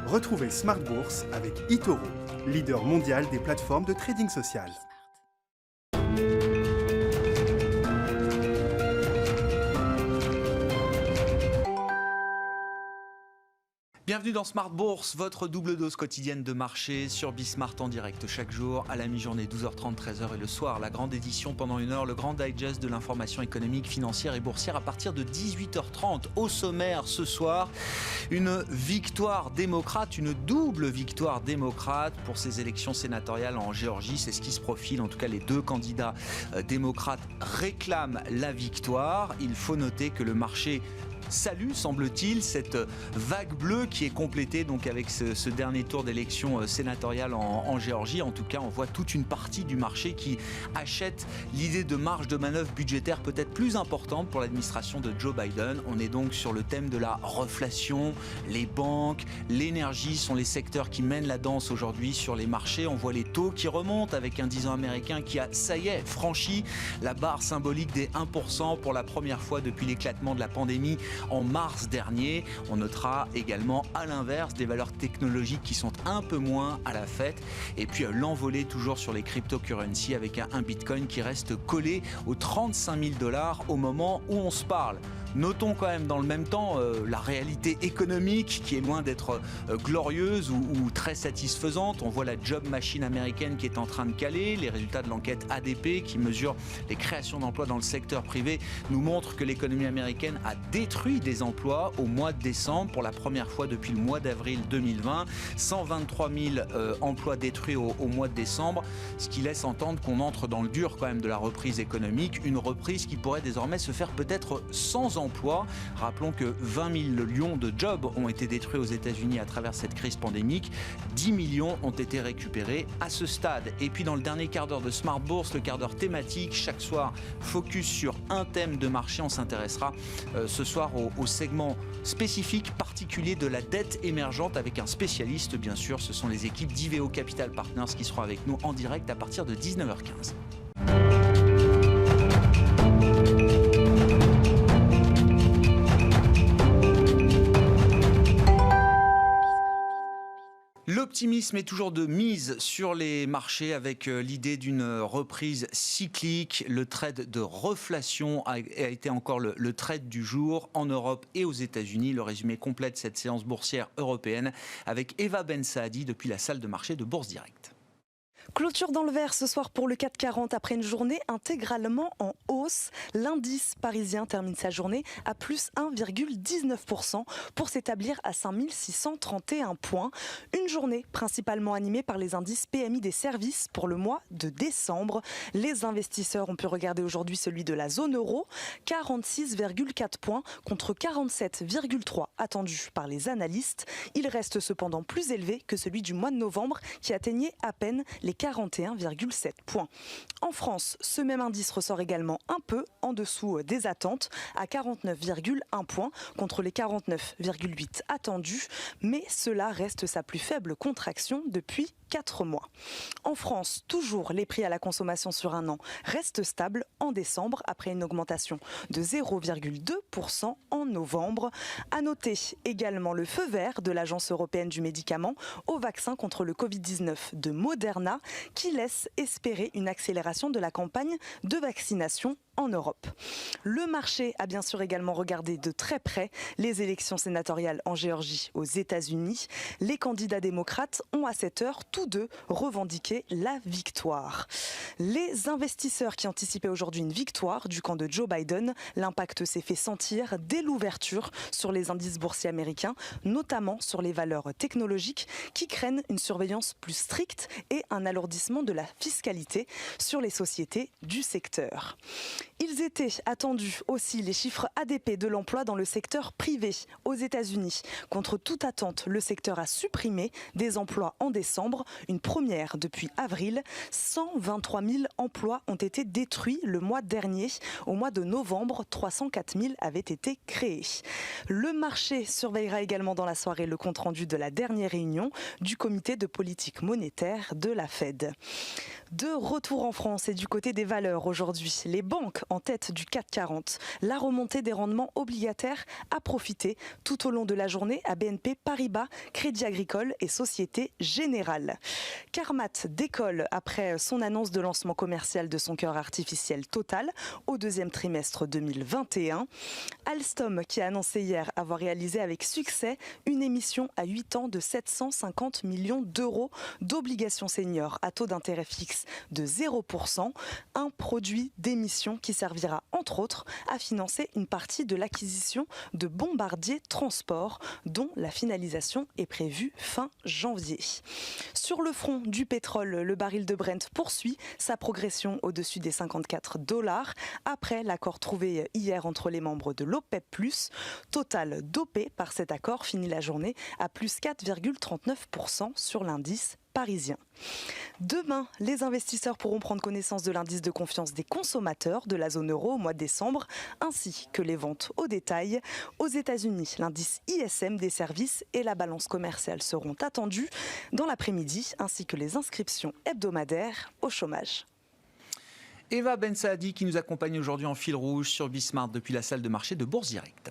Retrouvez Smart Bourse avec eToro, leader mondial des plateformes de trading social. Bienvenue dans Smart Bourse, votre double dose quotidienne de marché sur Bismart en direct chaque jour à la mi-journée 12h30, 13h et le soir. La grande édition pendant une heure, le grand digest de l'information économique, financière et boursière à partir de 18h30. Au sommaire ce soir, une victoire démocrate, une double victoire démocrate pour ces élections sénatoriales en Géorgie. C'est ce qui se profile, en tout cas les deux candidats démocrates réclament la victoire. Il faut noter que le marché salue, semble-t-il, cette vague bleue qui est complétée donc avec ce dernier tour d'élection sénatoriale en Géorgie. En tout cas, on voit toute une partie du marché qui achète l'idée de marge de manœuvre budgétaire peut-être plus importante pour l'administration de Joe Biden. On est donc sur le thème de la reflation. Les banques, l'énergie sont les secteurs qui mènent la danse aujourd'hui sur les marchés. On voit les taux qui remontent avec un 10 ans américain qui a, ça y est, franchi la barre symbolique des 1% pour la première fois depuis l'éclatement de la pandémie en mars dernier. On notera également à l'inverse des valeurs technologiques qui sont un peu moins à la fête. Et puis l'envolée toujours sur les cryptocurrencies avec un Bitcoin qui reste collé aux 35 000 $ au moment où on se parle. Notons quand même dans le même temps la réalité économique qui est loin d'être glorieuse ou très satisfaisante. On voit la job machine américaine qui est en train de caler. Les résultats de l'enquête ADP qui mesure les créations d'emplois dans le secteur privé nous montrent que l'économie américaine a détruit des emplois au mois de décembre pour la première fois depuis le mois d'avril 2020. 123 000 emplois détruits au mois de décembre, ce qui laisse entendre qu'on entre dans le dur quand même de la reprise économique. Une reprise qui pourrait désormais se faire peut-être sans emploi. Rappelons que 20 millions de jobs ont été détruits aux États-Unis à travers cette crise pandémique. 10 millions ont été récupérés à ce stade. Et puis dans le dernier quart d'heure de Smart Bourse, le quart d'heure thématique, chaque soir focus sur un thème de marché. On s'intéressera ce soir au segment spécifique particulier de la dette émergente avec un spécialiste bien sûr. Ce sont les équipes d'Iveo Capital Partners qui seront avec nous en direct à partir de 19h15. L'optimisme est toujours de mise sur les marchés avec l'idée d'une reprise cyclique. Le trade de reflation a été encore le trade du jour en Europe et aux États-Unis. Le résumé complet de cette séance boursière européenne avec Eva Ben Saadi depuis la salle de marché de Bourse Direct. Clôture dans le vert ce soir pour le CAC 40 après une journée intégralement en hausse. L'indice parisien termine sa journée à plus 1,19% pour s'établir à 5 631 points. Une journée principalement animée par les indices PMI des services pour le mois de décembre. Les investisseurs ont pu regarder aujourd'hui celui de la zone euro, 46,4 points contre 47,3 attendus par les analystes. Il reste cependant plus élevé que celui du mois de novembre qui atteignait à peine les 41,7 points. En France, ce même indice ressort également un peu en dessous des attentes à 49,1 points contre les 49,8 attendus, mais cela reste sa plus faible contraction depuis 4 mois. En France, toujours les prix à la consommation sur un an restent stables en décembre après une augmentation de 0,2% en novembre. À noter également le feu vert de l'Agence européenne du médicament au vaccin contre le Covid-19 de Moderna qui laisse espérer une accélération de la campagne de vaccination en Europe. Le marché a bien sûr également regardé de très près les élections sénatoriales en Géorgie aux États-Unis. Les candidats démocrates ont à cette heure tous deux revendiqué la victoire. Les investisseurs qui anticipaient aujourd'hui une victoire du camp de Joe Biden, l'impact s'est fait sentir dès l'ouverture sur les indices boursiers américains, notamment sur les valeurs technologiques qui craignent une surveillance plus stricte et un alourdissement de la fiscalité sur les sociétés du secteur. Ils étaient attendus aussi les chiffres ADP de l'emploi dans le secteur privé aux États-Unis. Contre toute attente, le secteur a supprimé des emplois en décembre, une première depuis avril. 123 000 emplois ont été détruits le mois dernier. Au mois de novembre, 304 000 avaient été créés. Le marché surveillera également dans la soirée le compte-rendu de la dernière réunion du comité de politique monétaire de la Fed. De retour en France et du côté des valeurs aujourd'hui, les banques en tête du CAC 40. La remontée des rendements obligataires a profité tout au long de la journée à BNP Paribas, Crédit Agricole et Société Générale. Carmat décolle après son annonce de lancement commercial de son cœur artificiel Total au deuxième trimestre 2021. Alstom qui a annoncé hier avoir réalisé avec succès une émission à 8 ans de 750 millions d'euros d'obligations seniors à taux d'intérêt fixe de 0%, un produit d'émission qui servira entre autres à financer une partie de l'acquisition de Bombardier Transport dont la finalisation est prévue fin janvier. Sur le front du pétrole, le baril de Brent poursuit sa progression au-dessus des $54 après l'accord trouvé hier entre les membres de l'OPEP+. Total dopé par cet accord finit la journée à plus 4,39% sur l'indice parisien. Demain, les investisseurs pourront prendre connaissance de l'indice de confiance des consommateurs de la zone euro au mois de décembre, ainsi que les ventes au détail. Aux États-Unis, l'indice ISM des services et la balance commerciale seront attendus dans l'après-midi, ainsi que les inscriptions hebdomadaires au chômage. Eva Ben Saadi qui nous accompagne aujourd'hui en fil rouge sur Bismart depuis la salle de marché de Bourse Direct.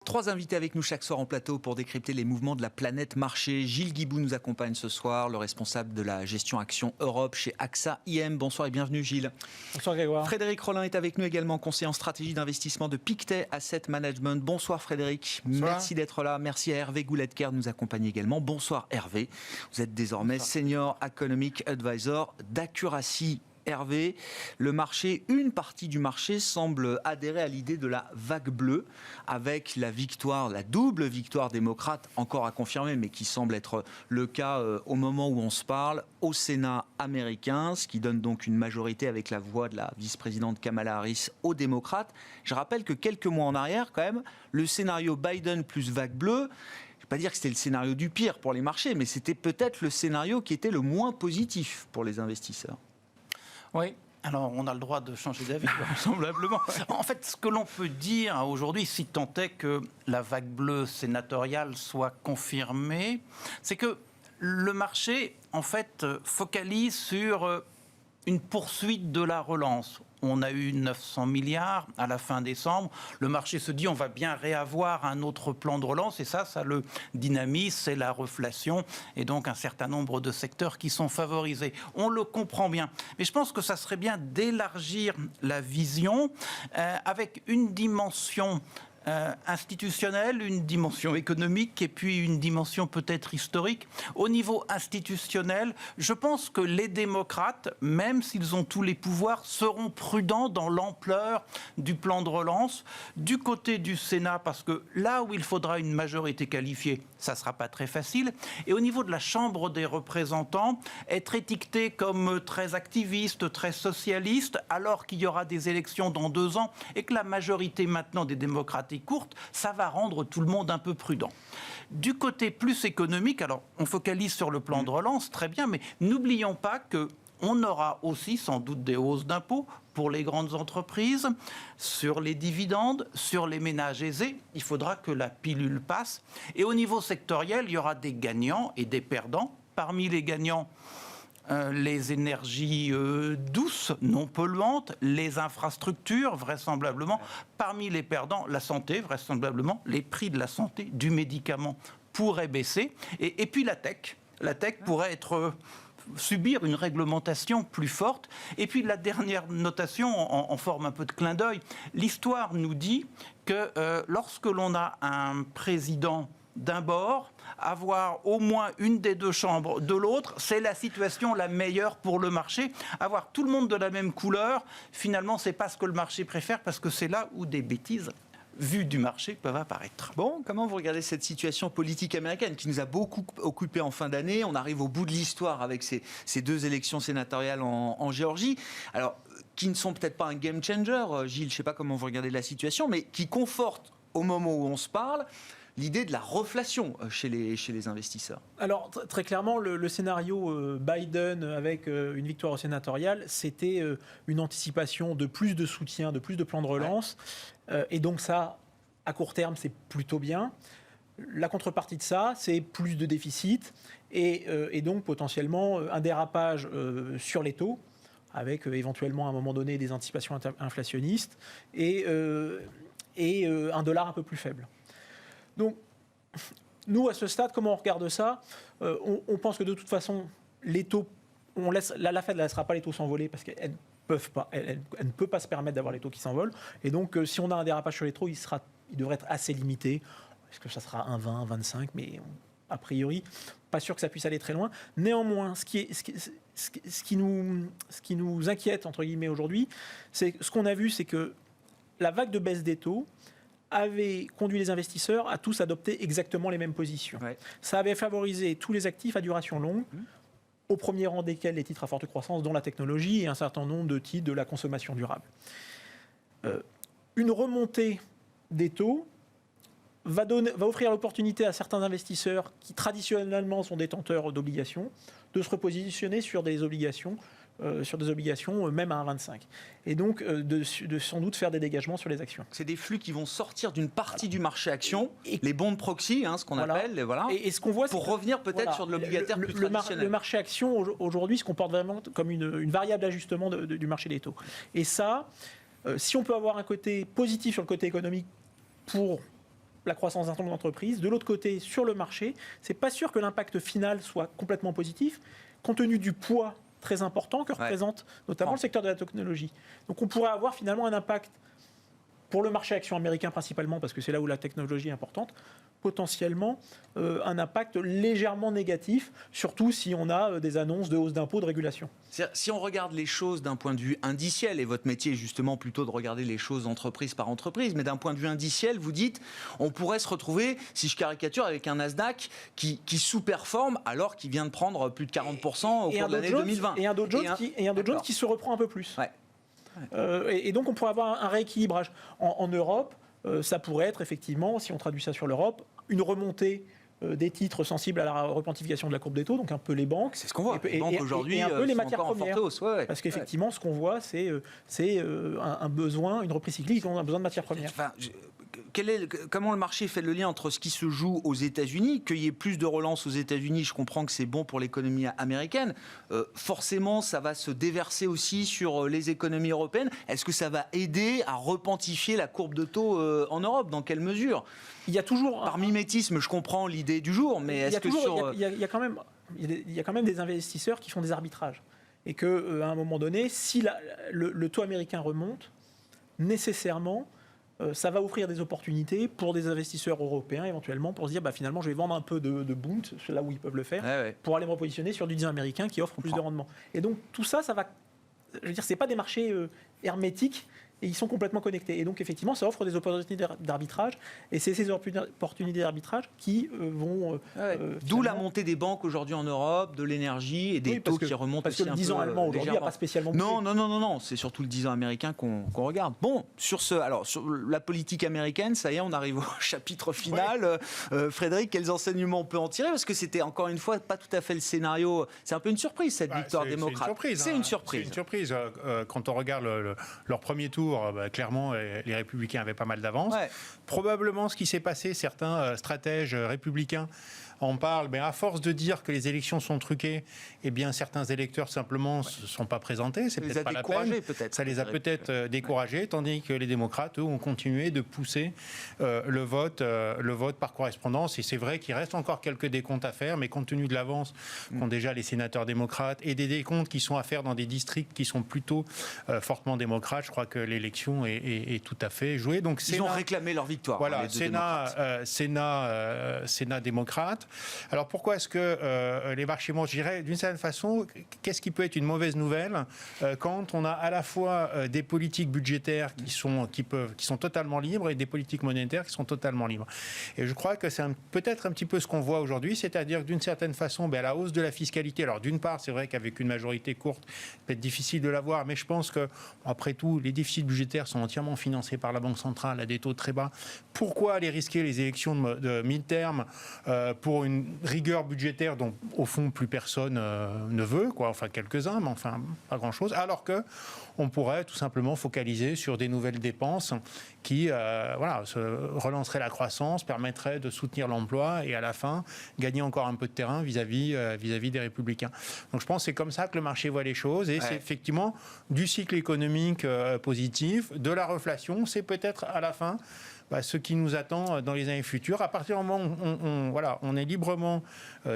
Trois invités avec nous chaque soir en plateau pour décrypter les mouvements de la planète marché. Gilles Guibou nous accompagne ce soir, le responsable de la gestion action Europe chez AXA IM. Bonsoir et bienvenue Gilles. Bonsoir Grégoire. Frédéric Rollin est avec nous également, conseiller en stratégie d'investissement de Pictet Asset Management. Bonsoir Frédéric. Bonsoir. Merci d'être là. Merci à Hervé Gouletker de nous accompagner également. Bonsoir Hervé. Vous êtes désormais Senior Economic Advisor d'Accuracy. Hervé, le marché, une partie du marché semble adhérer à l'idée de la vague bleue avec la victoire, la double victoire démocrate, encore à confirmer, mais qui semble être le cas au moment où on se parle, au Sénat américain, ce qui donne donc une majorité avec la voix de la vice-présidente Kamala Harris aux démocrates. Je rappelle que quelques mois en arrière, quand même, le scénario Biden plus vague bleue, je ne vais pas dire que c'était le scénario du pire pour les marchés, mais c'était peut-être le scénario qui était le moins positif pour les investisseurs. Oui, alors on a le droit de changer d'avis, vraisemblablement. En fait, ce que l'on peut dire aujourd'hui, si tant est que la vague bleue sénatoriale soit confirmée, c'est que le marché, en fait, focalise sur une poursuite de la relance. On a eu 900 milliards à la fin décembre. Le marché se dit on va bien réavoir un autre plan de relance et ça le dynamise, c'est la reflation et donc un certain nombre de secteurs qui sont favorisés. On le comprend bien. Mais je pense que ça serait bien d'élargir la vision avec une dimension institutionnelle, une dimension économique et puis une dimension peut-être historique. Au niveau institutionnel, je pense que les démocrates, même s'ils ont tous les pouvoirs, seront prudents dans l'ampleur du plan de relance. Du côté du Sénat, parce que là où il faudra une majorité qualifiée, ça ne sera pas très facile. Et au niveau de la Chambre des représentants, être étiqueté comme très activiste, très socialiste, alors qu'il y aura des élections dans 2 ans et que la majorité maintenant des démocrates courte, ça va rendre tout le monde un peu prudent. Du côté plus économique, alors on focalise sur le plan de relance, très bien, mais n'oublions pas qu'on aura aussi sans doute des hausses d'impôts pour les grandes entreprises, sur les dividendes, sur les ménages aisés. Il faudra que la pilule passe. Et au niveau sectoriel, il y aura des gagnants et des perdants. Parmi les gagnants, les énergies douces, non polluantes, les infrastructures, vraisemblablement. Parmi les perdants, la santé, vraisemblablement. Les prix de la santé, du médicament pourraient baisser. Et puis la tech. La tech pourrait subir une réglementation plus forte. Et puis la dernière notation, en forme un peu de clin d'œil, l'histoire nous dit que lorsque l'on a un président d'un bord, avoir au moins une des 2 chambres de l'autre, c'est la situation la meilleure pour le marché. Avoir tout le monde de la même couleur, finalement, c'est pas ce que le marché préfère, parce que c'est là où des bêtises vues du marché peuvent apparaître. Bon, comment vous regardez cette situation politique américaine qui nous a beaucoup occupé en fin d'année? On arrive au bout de l'histoire avec ces 2 élections sénatoriales en Géorgie. Alors, qui ne sont peut-être pas un game changer, Gilles, je ne sais pas comment vous regardez la situation, mais qui confortent au moment où on se parle l'idée de la reflation chez les investisseurs. Alors, très clairement, le scénario Biden avec une victoire sénatoriale, c'était une anticipation de plus de soutien, de plus de plans de relance. Et donc ça, à court terme, c'est plutôt bien. La contrepartie de ça, c'est plus de déficit et donc potentiellement un dérapage sur les taux, avec éventuellement à un moment donné des anticipations inflationnistes et un dollar un peu plus faible. Donc, nous, à ce stade, comment on regarde ça ? On pense que de toute façon, les taux, la Fed ne laissera pas les taux s'envoler parce qu'elle ne peut pas se permettre d'avoir les taux qui s'envolent. Et donc, si on a un dérapage sur les taux, il devrait être assez limité. Est-ce que ça sera 1,20, 1,25 ? Mais a priori, pas sûr que ça puisse aller très loin. Néanmoins, ce qui nous inquiète, entre guillemets, aujourd'hui, c'est ce qu'on a vu, c'est que la vague de baisse des taux avait conduit les investisseurs à tous adopter exactement les mêmes positions. Ouais. Ça avait favorisé tous les actifs à duration longue, au premier rang desquels les titres à forte croissance, dont la technologie et un certain nombre de titres de la consommation durable. Une remontée des taux va offrir l'opportunité à certains investisseurs qui traditionnellement sont détenteurs d'obligations de se repositionner sur des obligations même à 1,25. Et donc de sans doute faire des dégagements sur les actions. C'est des flux qui vont sortir d'une partie du marché action, les bonds proxy, ce qu'on appelle, et ce qu'on voit, pour revenir peut-être sur de l'obligataire plus traditionnel. Le marché action aujourd'hui se comporte vraiment comme une variable d'ajustement du marché des taux. Et ça, si on peut avoir un côté positif sur le côté économique pour la croissance d'un certain nombre d'entreprises, de l'autre côté, sur le marché, c'est pas sûr que l'impact final soit complètement positif, compte tenu du poids très important que représente notamment le secteur de la technologie. Donc on pourrait avoir finalement un impact pour le marché action américain principalement, parce que c'est là où la technologie est importante, potentiellement un impact légèrement négatif, surtout si on a des annonces de hausse d'impôts, de régulation. Si on regarde les choses d'un point de vue indiciel, et votre métier est justement plutôt de regarder les choses entreprise par entreprise, mais d'un point de vue indiciel, vous dites, on pourrait se retrouver, si je caricature, avec un Nasdaq qui sous-performe alors qu'il vient de prendre plus de 40% au cours de l'année 2020. Et un Dow Jones qui se reprend un peu plus. Ouais. Et donc on pourrait avoir un rééquilibrage. En Europe, ça pourrait être effectivement, si on traduit ça sur l'Europe, une remontée des titres sensibles à la replantification de la courbe des taux, donc un peu les banques. C'est ce qu'on voit. Les banques aujourd'hui et un peu les matières encore premières. En forte hausse. Ouais. Parce qu'effectivement, ce qu'on voit, c'est un besoin, une reprise cyclique, on a besoin de matières premières. Comment le marché fait le lien entre ce qui se joue aux États-Unis, qu'il y ait plus de relance aux États-Unis, je comprends que c'est bon pour l'économie américaine. Forcément, ça va se déverser aussi sur les économies européennes. Est-ce que ça va aider à repantifier la courbe de taux en Europe ? Dans quelle mesure ? Il y a toujours par mimétisme, je comprends l'idée du jour, mais est-ce que il y a quand même des investisseurs qui font des arbitrages et que à un moment donné, si le taux américain remonte, nécessairement ça va offrir des opportunités pour des investisseurs européens éventuellement pour se dire finalement je vais vendre un peu de Bund, c'est là où ils peuvent le faire, pour aller me repositionner sur du 10 américain qui offre plus de rendement. Et donc tout ça va, je veux dire, c'est pas des marchés hermétiques. Et ils sont complètement connectés. Et donc, effectivement, ça offre des opportunités d'arbitrage. Et c'est ces opportunités d'arbitrage qui vont... D'où la montée des banques aujourd'hui en Europe, de l'énergie et des taux qui remontent aussi un peu. Parce que le 10 ans allemand aujourd'hui n'a pas spécialement... Non. C'est surtout le 10 ans américain qu'on regarde. Bon, sur la politique américaine, ça y est, on arrive au chapitre final. Frédéric, quels enseignements on peut en tirer ? Parce que c'était, encore une fois, pas tout à fait le scénario. C'est un peu une surprise, cette victoire démocrate. C'est une surprise. Quand on regarde leur premier tour, clairement, les Républicains avaient pas mal d'avance. Probablement, ce qui s'est passé, certains stratèges républicains en parlent, mais à force de dire que les élections sont truquées, eh bien, certains électeurs simplement ne se sont pas présentés. C'est peut-être pas la peine. Ça les a peut-être découragés, tandis que les démocrates, eux, ont continué de pousser le vote par correspondance. Et c'est vrai qu'il reste encore quelques décomptes à faire, mais compte tenu de l'avance qu'ont déjà les sénateurs démocrates et des décomptes qui sont à faire dans des districts qui sont plutôt fortement démocrates, je crois que l'élection est tout à fait jouée. Donc, ils ont réclamé leur victoire. Voilà, Sénat démocrate. Alors pourquoi est-ce que les marchés montent ? Je dirais d'une certaine façon, qu'est-ce qui peut être une mauvaise nouvelle quand on a à la fois des politiques budgétaires qui sont totalement libres et des politiques monétaires qui sont totalement libres. Et je crois que c'est peut-être un petit peu ce qu'on voit aujourd'hui, c'est-à-dire que d'une certaine façon, la hausse de la fiscalité, alors d'une part, c'est vrai qu'avec une majorité courte, peut être difficile de l'avoir, mais je pense que, après tout, les déficits budgétaires sont entièrement financés par la Banque centrale à des taux très bas. Pourquoi aller risquer les élections de mi-terme pour pour une rigueur budgétaire dont, au fond, plus personne ne veut, quoi. Enfin, quelques-uns, mais enfin, pas grand-chose. Alors que on pourrait tout simplement focaliser sur des nouvelles dépenses qui relanceraient la croissance, permettraient de soutenir l'emploi et à la fin gagner encore un peu de terrain vis-à-vis des Républicains. Donc je pense que c'est comme ça que le marché voit les choses et c'est effectivement du cycle économique positif, de la reflation, c'est peut-être à la fin ce qui nous attend dans les années futures. À partir du moment où on est librement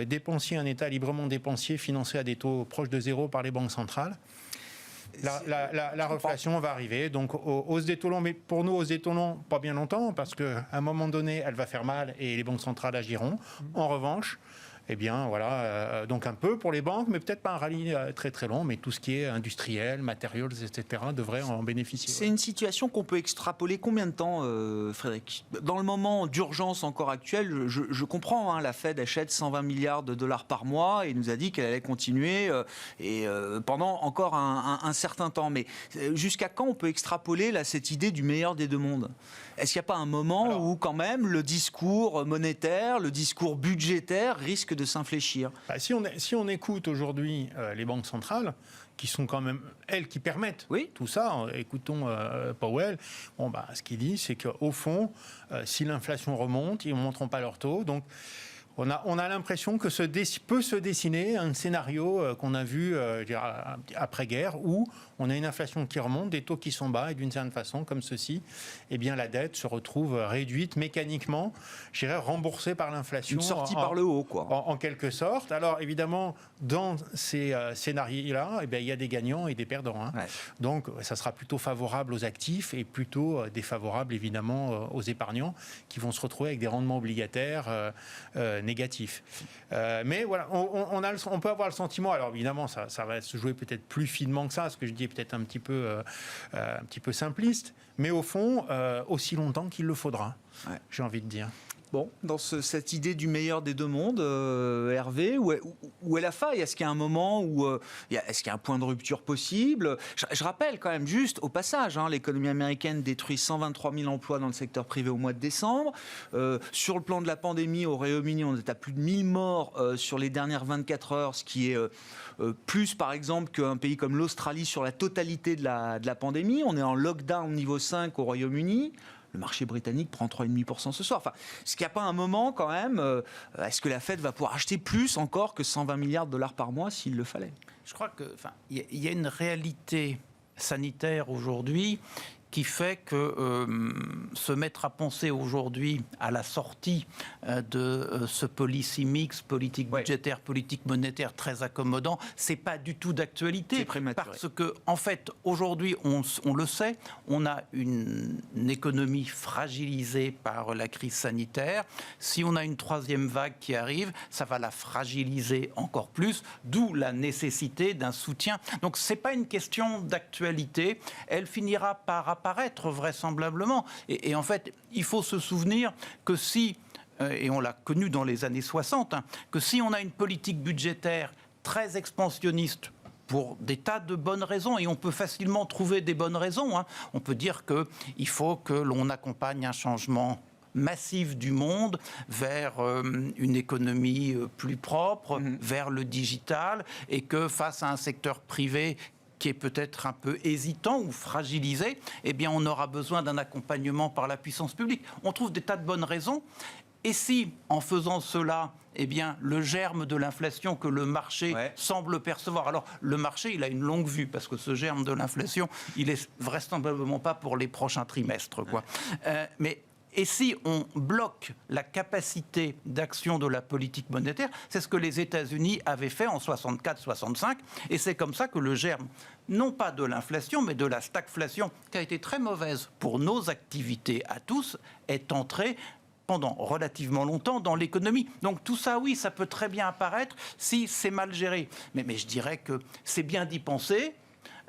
dépensier, un État librement dépensier, financé à des taux proches de zéro par les banques centrales, la reflation va arriver. Donc, hausse des taux longs, mais pour nous, hausse des taux longs, pas bien longtemps, parce qu'à un moment donné, elle va faire mal et les banques centrales agiront. En revanche, eh bien, donc un peu pour les banques, mais peut-être pas un rallye très très long, mais tout ce qui est industriel, matériaux, etc., devrait en bénéficier. C'est une situation qu'on peut extrapoler combien de temps, Frédéric ? Dans le moment d'urgence encore actuel, je comprends, la Fed achète 120 milliards de dollars par mois et nous a dit qu'elle allait continuer pendant encore un certain temps. Mais jusqu'à quand on peut extrapoler cette idée du meilleur des deux mondes ? Est-ce qu'il n'y a pas un moment où quand même le discours monétaire, le discours budgétaire risque de s'infléchir ? Si on écoute aujourd'hui les banques centrales, qui sont quand même elles qui permettent tout ça, écoutons Powell, ce qu'il dit, c'est qu'au fond, si l'inflation remonte, ils ne monteront pas leur taux. Donc, on a l'impression que peut se dessiner un scénario qu'on a vu après-guerre où on a une inflation qui remonte, des taux qui sont bas et d'une certaine façon, comme ceci, eh bien la dette se retrouve réduite mécaniquement, je dirais remboursée par l'inflation. Une sortie par le haut, quoi. En quelque sorte. Alors évidemment, dans ces scénarios-là, il y a des gagnants et des perdants. Donc ça sera plutôt favorable aux actifs et plutôt défavorable évidemment aux épargnants qui vont se retrouver avec des rendements obligataires négatifs. Mais voilà, on peut avoir le sentiment, alors évidemment ça va se jouer peut-être plus finement que ça, ce que je dis est peut-être un petit peu simpliste, mais au fond, aussi longtemps qu'il le faudra, j'ai envie de dire. Bon, dans cette idée du meilleur des deux mondes, Hervé, où est la faille ? Est-ce qu'il y a un moment où est-ce qu'il y a un point de rupture possible ? Je rappelle quand même juste, au passage, l'économie américaine détruit 123 000 emplois dans le secteur privé au mois de décembre. Sur le plan de la pandémie, au Royaume-Uni, on est à plus de 1000 morts sur les dernières 24 heures, ce qui est plus, par exemple, qu'un pays comme l'Australie sur la totalité de la pandémie. On est en lockdown niveau 5 au Royaume-Uni. Le marché britannique prend 3,5% ce soir. Enfin, est-ce qu'il n'y a pas un moment quand même, est-ce que la Fed va pouvoir acheter plus encore que 120 milliards de dollars par mois s'il le fallait ? Je crois qu'il y a une réalité sanitaire aujourd'hui qui fait que se mettre à penser aujourd'hui à la sortie de ce policy mix, politique budgétaire, politique monétaire très accommodant, c'est pas du tout d'actualité. C'est prématuré. Parce que, en fait, aujourd'hui, on le sait, on a une économie fragilisée par la crise sanitaire. Si on a une troisième vague qui arrive, ça va la fragiliser encore plus, d'où la nécessité d'un soutien. Donc, c'est pas une question d'actualité. Elle finira par apparaître vraisemblablement. Et en fait, il faut se souvenir que si, et on l'a connu dans les années 60, que si on a une politique budgétaire très expansionniste pour des tas de bonnes raisons, et on peut facilement trouver des bonnes raisons, on peut dire qu'il faut que l'on accompagne un changement massif du monde vers une économie plus propre, vers le digital, et que face à un secteur privé qui est peut-être un peu hésitant ou fragilisé, eh bien on aura besoin d'un accompagnement par la puissance publique. On trouve des tas de bonnes raisons. Et si, en faisant cela, eh bien, le germe de l'inflation que le marché semble percevoir. Alors, le marché, il a une longue vue, parce que ce germe de l'inflation, il est vraisemblablement pas pour les prochains trimestres, quoi. Et si on bloque la capacité d'action de la politique monétaire, c'est ce que les États-Unis avaient fait en 64-65, et c'est comme ça que le germe, non pas de l'inflation, mais de la stagflation, qui a été très mauvaise pour nos activités à tous, est entré pendant relativement longtemps dans l'économie. Donc tout ça, oui, ça peut très bien apparaître si c'est mal géré. Mais je dirais que c'est bien d'y penser.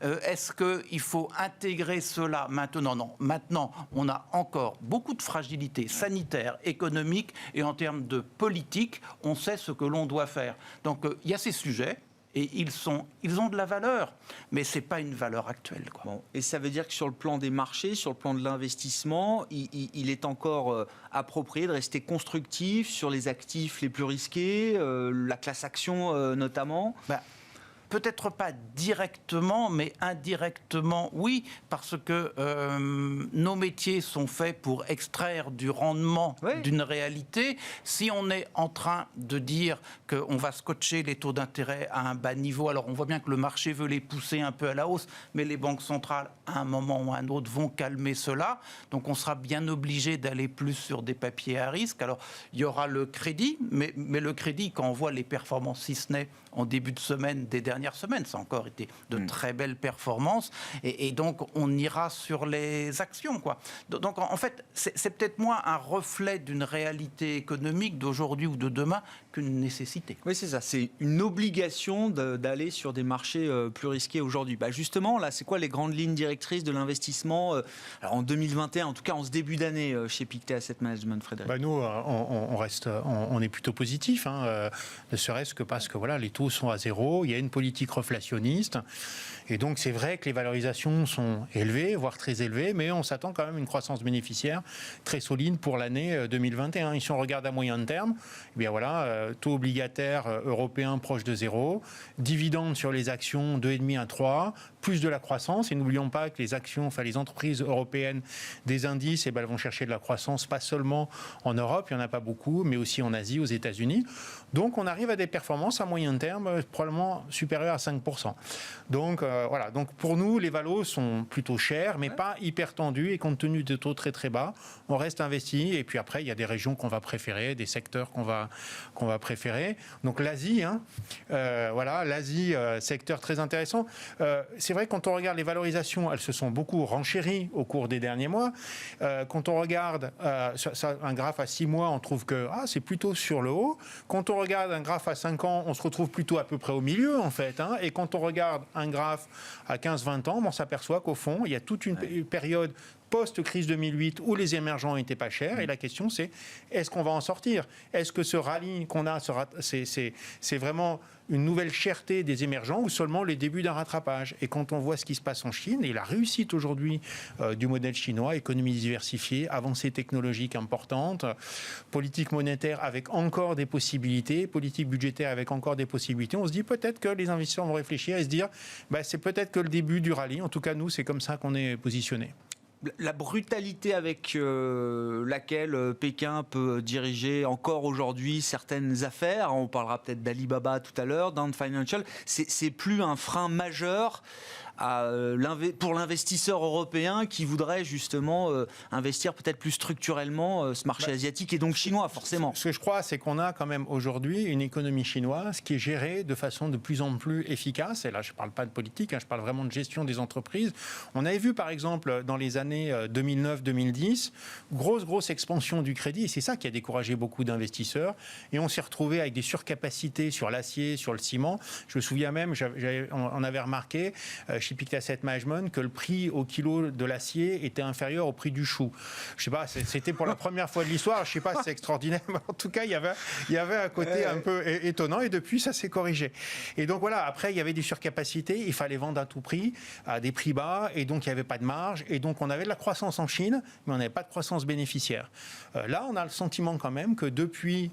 Est-ce qu'il faut intégrer cela maintenant ? Non. Maintenant, on a encore beaucoup de fragilité sanitaire, économique, et en termes de politique, on sait ce que l'on doit faire. Donc il y a ces sujets. et ils ont de la valeur, mais ce n'est pas une valeur actuelle, quoi. Bon. Et ça veut dire que sur le plan des marchés, sur le plan de l'investissement, il est encore approprié de rester constructif sur les actifs les plus risqués, la classe action notamment. Peut-être pas directement, mais indirectement, oui, parce que nos métiers sont faits pour extraire du rendement d'une réalité. Si on est en train de dire qu'on va scotcher les taux d'intérêt à un bas niveau, alors on voit bien que le marché veut les pousser un peu à la hausse, mais les banques centrales, à un moment ou à un autre, vont calmer cela. Donc on sera bien obligé d'aller plus sur des papiers à risque. Alors il y aura le crédit, mais le crédit, quand on voit les performances, si ce n'est en début de semaine des dernières semaines, ça a encore été de très belles performances, et donc on ira sur les actions, quoi. Donc en fait, c'est peut-être moins un reflet d'une réalité économique d'aujourd'hui ou de demain qu'une nécessité. Oui, c'est ça, c'est une obligation d'aller sur des marchés plus risqués aujourd'hui. Justement, là, c'est quoi les grandes lignes directrices de l'investissement alors en 2021, en tout cas en ce début d'année chez Pictet Asset Management, Frédéric? Nous, on est plutôt positif, ne serait-ce que parce que voilà, les taux sont à zéro, il y a une politique reflationniste, et donc c'est vrai que les valorisations sont élevées, voire très élevées, mais on s'attend quand même à une croissance bénéficiaire très solide pour l'année 2021. Et si on regarde à moyen terme, eh bien voilà, taux obligataire européen proche de zéro, dividendes sur les actions 2,5 à 3, plus de la croissance, et n'oublions pas que les actions, enfin les entreprises européennes des indices, elles vont chercher de la croissance pas seulement en Europe, il n'y en a pas beaucoup, mais aussi en Asie, aux États-Unis. Donc on arrive à des performances à moyen terme probablement supérieures à 5%. Donc voilà, donc pour nous les valos sont plutôt chers, mais pas hyper tendus, et compte tenu de taux très très bas, on reste investi. Et puis après il y a des régions qu'on va préférer, des secteurs qu'on va préférer. Donc l'Asie, voilà, l'Asie, secteur très intéressant. C'est vrai que quand on regarde les valorisations, elles se sont beaucoup renchéries au cours des derniers mois. Quand on regarde un graphe à 6 mois, on trouve que c'est plutôt sur le haut. Quand on regarde un graphe à 5 ans, on se retrouve plutôt à peu près au milieu, en fait. Et quand on regarde un graphe à 15-20 ans, on s'aperçoit qu'au fond, il y a toute une période post-crise 2008 où les émergents n'étaient pas chers, et la question c'est, est-ce qu'on va en sortir? Est-ce que ce rallye qu'on a, c'est vraiment une nouvelle cherté des émergents ou seulement les débuts d'un rattrapage? Et quand on voit ce qui se passe en Chine et la réussite aujourd'hui du modèle chinois, économie diversifiée, avancée technologique importante, politique monétaire avec encore des possibilités, politique budgétaire avec encore des possibilités, on se dit peut-être que les investisseurs vont réfléchir et se dire c'est peut-être que le début du rallye. En tout cas, nous, c'est comme ça qu'on est positionné. La brutalité avec laquelle Pékin peut diriger encore aujourd'hui certaines affaires, on parlera peut-être d'Alibaba tout à l'heure, d'Ant Financial, c'est plus un frein majeur pour l'investisseur européen qui voudrait justement investir peut-être plus structurellement ce marché asiatique et donc chinois forcément. Ce que je crois, c'est qu'on a quand même aujourd'hui une économie chinoise qui est gérée de façon de plus en plus efficace. Et là, je ne parle pas de politique, je parle vraiment de gestion des entreprises. On avait vu par exemple dans les années 2009-2010, grosse expansion du crédit, et c'est ça qui a découragé beaucoup d'investisseurs. Et on s'est retrouvé avec des surcapacités sur l'acier, sur le ciment. Je me souviens même, on avait remarqué chez Pictet Asset Management que le prix au kilo de l'acier était inférieur au prix du chou. Je sais pas, c'était pour la première fois de l'histoire, je sais pas si c'est extraordinaire, mais en tout cas, il y avait un côté un peu étonnant, et depuis, ça s'est corrigé. Et donc voilà, après, il y avait des surcapacités, il fallait vendre à tout prix, à des prix bas, et donc il n'y avait pas de marge, et donc on avait de la croissance en Chine, mais on n'avait pas de croissance bénéficiaire. Là, on a le sentiment quand même que depuis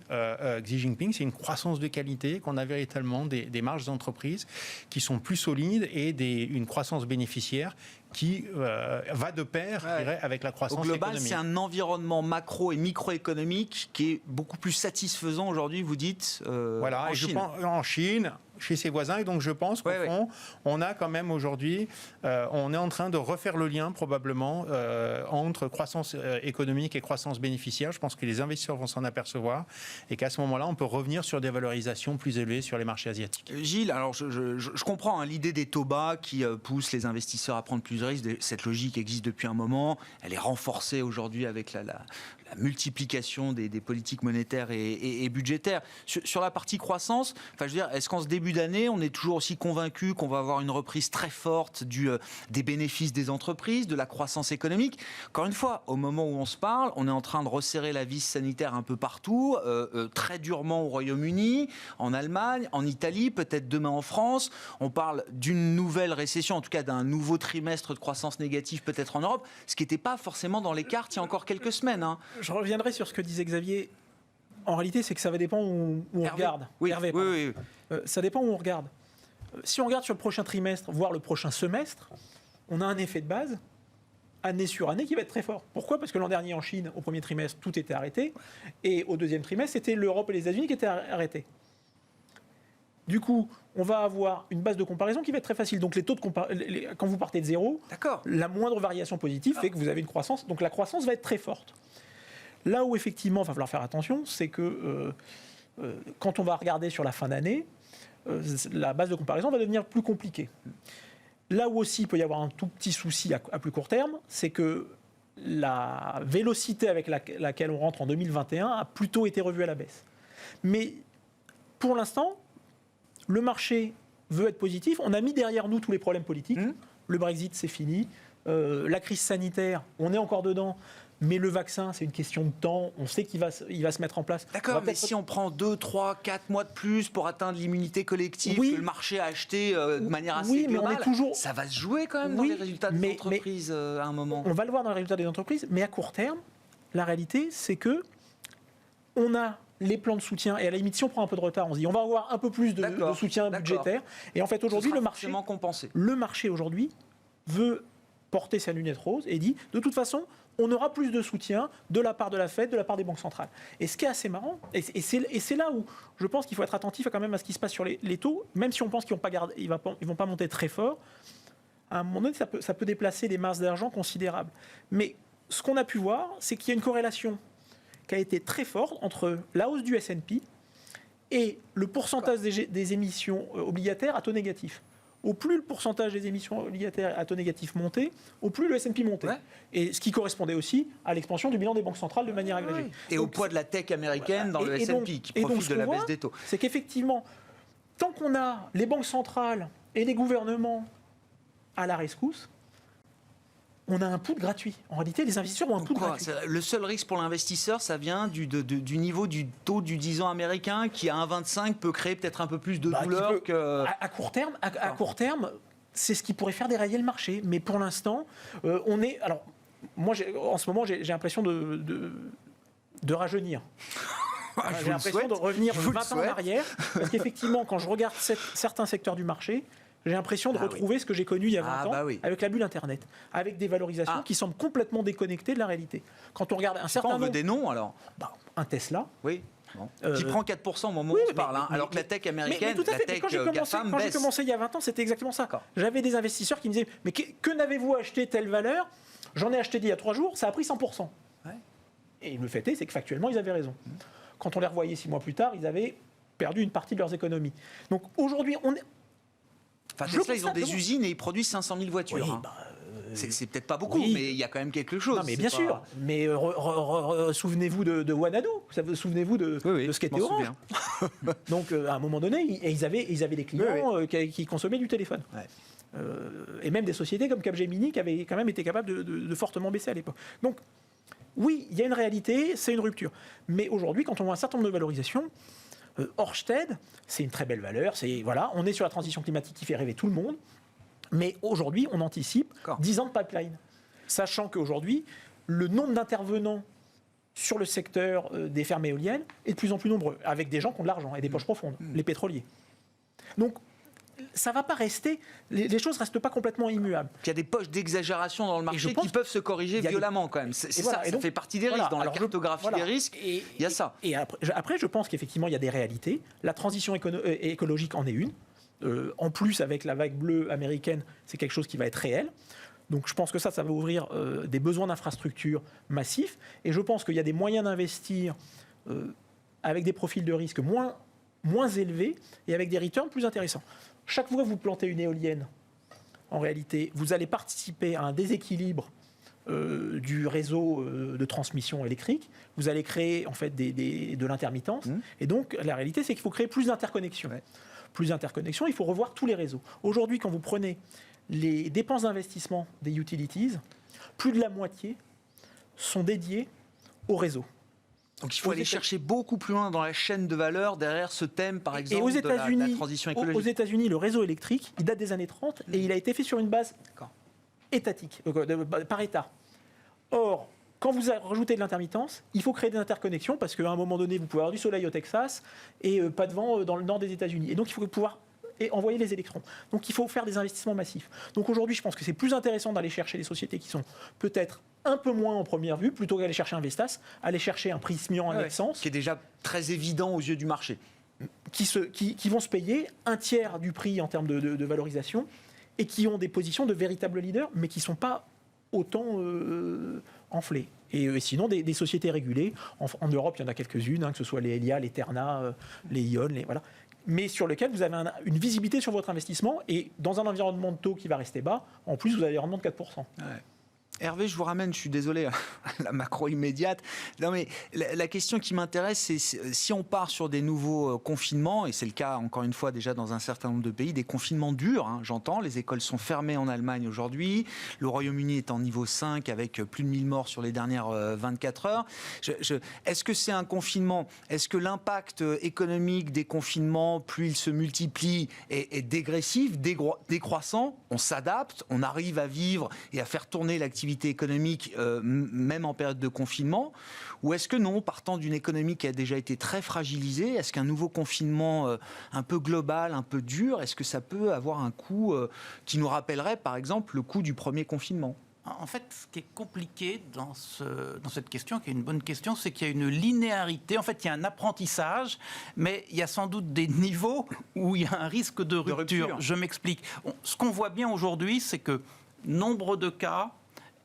Xi Jinping, c'est une croissance de qualité, qu'on a véritablement des marges d'entreprise qui sont plus solides et une croissance bénéficiaire qui va de pair, je dirais, avec la croissance économique. Au global, c'est un environnement macro et microéconomique qui est beaucoup plus satisfaisant aujourd'hui, vous dites, voilà, en et Chine. Je pense, en Chine, chez ses voisins, et donc je pense qu'au fond, on a quand même aujourd'hui, on est en train de refaire le lien probablement entre croissance économique et croissance bénéficiaire. Je pense que les investisseurs vont s'en apercevoir, et qu'à ce moment-là, on peut revenir sur des valorisations plus élevées sur les marchés asiatiques. Gilles, alors je comprends l'idée des taux bas qui poussent les investisseurs à prendre plus de risques. Cette logique existe depuis un moment. Elle est renforcée aujourd'hui avec la multiplication des politiques monétaires et budgétaires. Sur la partie croissance, enfin, je veux dire, est-ce qu'en ce début d'année, on est toujours aussi convaincu qu'on va avoir une reprise très forte des bénéfices des entreprises, de la croissance économique? Encore une fois, au moment où on se parle, on est en train de resserrer la vis sanitaire un peu partout, très durement au Royaume-Uni, en Allemagne, en Italie, peut-être demain en France. On parle d'une nouvelle récession, en tout cas d'un nouveau trimestre de croissance négative peut-être en Europe, ce qui n'était pas forcément dans les cartes il y a encore quelques semaines. Hein. Je reviendrai sur ce que disait Xavier. En réalité, c'est que ça va dépendre où on regarde. Oui, Hervé, oui. Ça dépend où on regarde. Si on regarde sur le prochain trimestre, voire le prochain semestre, on a un effet de base, année sur année, qui va être très fort. Pourquoi ? Parce que l'an dernier, en Chine, au premier trimestre, tout était arrêté. Et au deuxième trimestre, c'était l'Europe et les États-Unis qui étaient arrêtés. Du coup, on va avoir une base de comparaison qui va être très facile. Donc, les taux de quand vous partez de zéro, la moindre variation positive fait que vous avez une croissance. Donc, la croissance va être très forte. Là où, effectivement, il va falloir faire attention, c'est que quand on va regarder sur la fin d'année, la base de comparaison va devenir plus compliquée. Là où aussi il peut y avoir un tout petit souci à plus court terme, c'est que la vélocité avec laquelle on rentre en 2021 a plutôt été revue à la baisse. Mais pour l'instant, le marché veut être positif. On a mis derrière nous tous les problèmes politiques. Le Brexit, c'est fini. La crise sanitaire, on est encore dedans. Mais le vaccin, c'est une question de temps. On sait qu'il va se mettre en place. D'accord, mais si on prend 2, 3, 4 mois de plus pour atteindre l'immunité collective que le marché a acheté de manière assez globale, ça va se jouer quand même dans les résultats des entreprises à un moment. On va le voir dans les résultats des entreprises, mais à court terme, la réalité, c'est que on a les plans de soutien, et à la limite, si on prend un peu de retard, on se dit on va avoir un peu plus de soutien budgétaire. Et en fait, aujourd'hui, le marché aujourd'hui veut porter sa lunette rose et dit, de toute façon, on aura plus de soutien de la part de la Fed, de la part des banques centrales. Et ce qui est assez marrant, et c'est là où je pense qu'il faut être attentif quand même à ce qui se passe sur les taux, même si on pense qu'ils ne vont pas monter très fort, à un moment donné, ça peut déplacer des masses d'argent considérables. Mais ce qu'on a pu voir, c'est qu'il y a une corrélation qui a été très forte entre la hausse du S&P et le pourcentage des émissions obligataires à taux négatif. Au plus le pourcentage des émissions obligataires à taux négatif montait, au plus le S&P montait. Ouais. Et ce qui correspondait aussi à l'expansion du bilan des banques centrales de manière agrégée. Et donc, au poids de la tech américaine dans le S&P qui profite de la baisse des taux. C'est qu'effectivement, tant qu'on a les banques centrales et les gouvernements à la rescousse, on a un put gratuit. En réalité, les investisseurs ont un put gratuit. Le seul risque pour l'investisseur, ça vient du niveau du taux du 10 ans américain qui, à 1,25, peut créer peut-être un peu plus de douleur que... À court terme, c'est ce qui pourrait faire dérailler le marché. Mais pour l'instant, on est... Alors, moi, en ce moment, j'ai l'impression de rajeunir. J'ai l'impression de revenir 20 ans en arrière. Parce qu'effectivement, quand je regarde certains secteurs du marché, j'ai l'impression de retrouver ce que j'ai connu il y a 20 ans avec la bulle Internet, avec des valorisations qui semblent complètement déconnectées de la réalité. Quand on regarde un certain nombre... On veut des noms alors un Tesla. Oui. Qui prend 4% au moment où on se parle, alors que la tech américaine, la tech GAFAM baisse. Quand j'ai commencé il y a 20 ans, c'était exactement ça. J'avais des investisseurs qui me disaient « Mais que n'avez-vous acheté telle valeur ? J'en ai acheté il y a 3 jours, ça a pris 100%. Ouais. » Et le fait est, c'est que factuellement, ils avaient raison. Quand on les revoyait 6 mois plus tard, ils avaient perdu une partie de leurs économies. Donc aujourd'hui, on est... Enfin, Tesla, ils ont des usines et ils produisent 500 000 voitures. Oui, c'est peut-être pas beaucoup, mais il y a quand même quelque chose. Non, mais bien sûr. Mais souvenez-vous de Wanadu. Souvenez-vous de ce qu'était Orange. Donc, à un moment donné, ils avaient des clients qui consommaient du téléphone. Ouais. Et même des sociétés comme Capgemini qui avaient quand même été capables de fortement baisser à l'époque. Donc, oui, il y a une réalité, c'est une rupture. Mais aujourd'hui, quand on voit un certain nombre de valorisations, Ørsted, c'est une très belle valeur. On est sur la transition climatique qui fait rêver tout le monde. Mais aujourd'hui, on anticipe 10 ans de pipeline. Sachant qu'aujourd'hui, le nombre d'intervenants sur le secteur des fermes éoliennes est de plus en plus nombreux, avec des gens qui ont de l'argent et des poches profondes, les pétroliers. Donc, ça ne va pas rester, les choses ne restent pas complètement immuables. Il y a des poches d'exagération dans le marché qui peuvent se corriger violemment quand même. Ça fait partie des risques. Dans la cartographie des risques, il y a ça. Et après, je pense qu'effectivement, il y a des réalités. La transition écologique en est une. En plus, avec la vague bleue américaine, c'est quelque chose qui va être réel. Donc je pense que ça va ouvrir des besoins d'infrastructures massifs. Et je pense qu'il y a des moyens d'investir avec des profils de risque moins élevés et avec des returns plus intéressants. Chaque fois que vous plantez une éolienne, en réalité, vous allez participer à un déséquilibre du réseau de transmission électrique, vous allez créer en fait de l'intermittence. Et donc, la réalité, c'est qu'il faut créer plus d'interconnexions. Ouais. Plus d'interconnexions, il faut revoir tous les réseaux. Aujourd'hui, quand vous prenez les dépenses d'investissement des utilities, plus de la moitié sont dédiées au réseau. Donc il faut aller chercher beaucoup plus loin dans la chaîne de valeur derrière ce thème, par exemple, aux de la transition écologique. Aux États-Unis, le réseau électrique, il date des années 30 et il a été fait sur une base étatique, par État. Or, quand vous rajoutez de l'intermittence, il faut créer des interconnexions parce qu'à un moment donné, vous pouvez avoir du soleil au Texas et pas de vent dans le nord des États-Unis. Et donc, il faut pouvoir envoyer les électrons. Donc, il faut faire des investissements massifs. Donc, aujourd'hui, je pense que c'est plus intéressant d'aller chercher des sociétés qui sont peut-être un peu moins en première vue, plutôt qu'aller chercher un Vestas, aller chercher un Prysmian, un Nexans. Qui est déjà très évident aux yeux du marché. Qui vont se payer un tiers du prix en termes de valorisation et qui ont des positions de véritables leaders, mais qui ne sont pas autant enflés. Et sinon, des sociétés régulées, en Europe, il y en a quelques-unes, que ce soit les Elia, les Terna, les Ion, voilà, mais sur lesquelles vous avez une visibilité sur votre investissement, et dans un environnement de taux qui va rester bas, en plus, vous avez un rendement de 4%. Ouais. Hervé, je vous ramène, je suis désolé, à la macro immédiate. Non, mais la question qui m'intéresse, c'est si on part sur des nouveaux confinements, et c'est le cas encore une fois déjà dans un certain nombre de pays, des confinements durs, j'entends, les écoles sont fermées en Allemagne aujourd'hui, le Royaume-Uni est en niveau 5 avec plus de 1000 morts sur les dernières 24 heures. Est-ce que c'est un confinement? Est-ce que l'impact économique des confinements, plus il se multiplie, est dégressif, décroissant? On s'adapte, on arrive à vivre et à faire tourner l'activité économique, même en période de confinement, ou est-ce que non, partant d'une économie qui a déjà été très fragilisée, est-ce qu'un nouveau confinement un peu global, un peu dur, est-ce que ça peut avoir un coût qui nous rappellerait par exemple le coût du premier confinement? En fait, ce qui est compliqué dans cette question, qui est une bonne question, c'est qu'il y a une linéarité. En fait, il y a un apprentissage, mais il y a sans doute des niveaux où il y a un risque de rupture. Je m'explique. Ce qu'on voit bien aujourd'hui, c'est que nombre de cas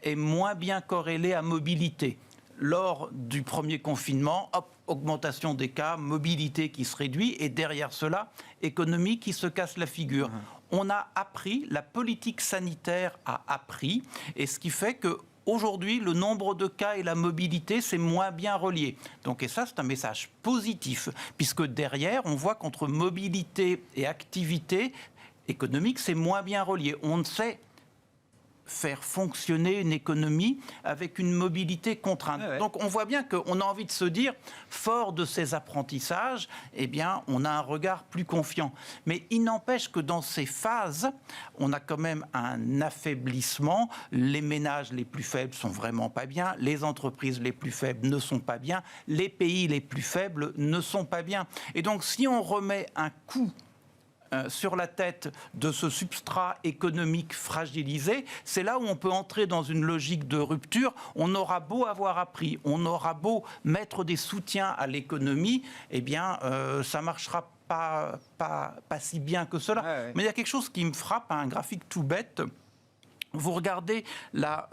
est moins bien corrélé à mobilité. Lors du premier confinement, augmentation des cas, mobilité qui se réduit, et derrière cela, économie qui se casse la figure. On a appris, la politique sanitaire a appris, et ce qui fait que aujourd'hui, le nombre de cas et la mobilité, c'est moins bien relié. Donc, et ça, c'est un message positif, puisque derrière, on voit qu'entre mobilité et activité économique, c'est moins bien relié. On ne sait faire fonctionner une économie avec une mobilité contrainte. Ouais. Donc on voit bien qu'on a envie de se dire, fort de ces apprentissages, eh bien, on a un regard plus confiant. Mais il n'empêche que dans ces phases, on a quand même un affaiblissement. Les ménages les plus faibles sont vraiment pas bien, les entreprises les plus faibles ne sont pas bien, les pays les plus faibles ne sont pas bien. Et donc si on remet un coup sur la tête de ce substrat économique fragilisé, c'est là où on peut entrer dans une logique de rupture. On aura beau avoir appris, on aura beau mettre des soutiens à l'économie, eh bien, ça ne marchera pas si bien que cela. Ouais. Mais il y a quelque chose qui me frappe, un graphique tout bête. Vous regardez la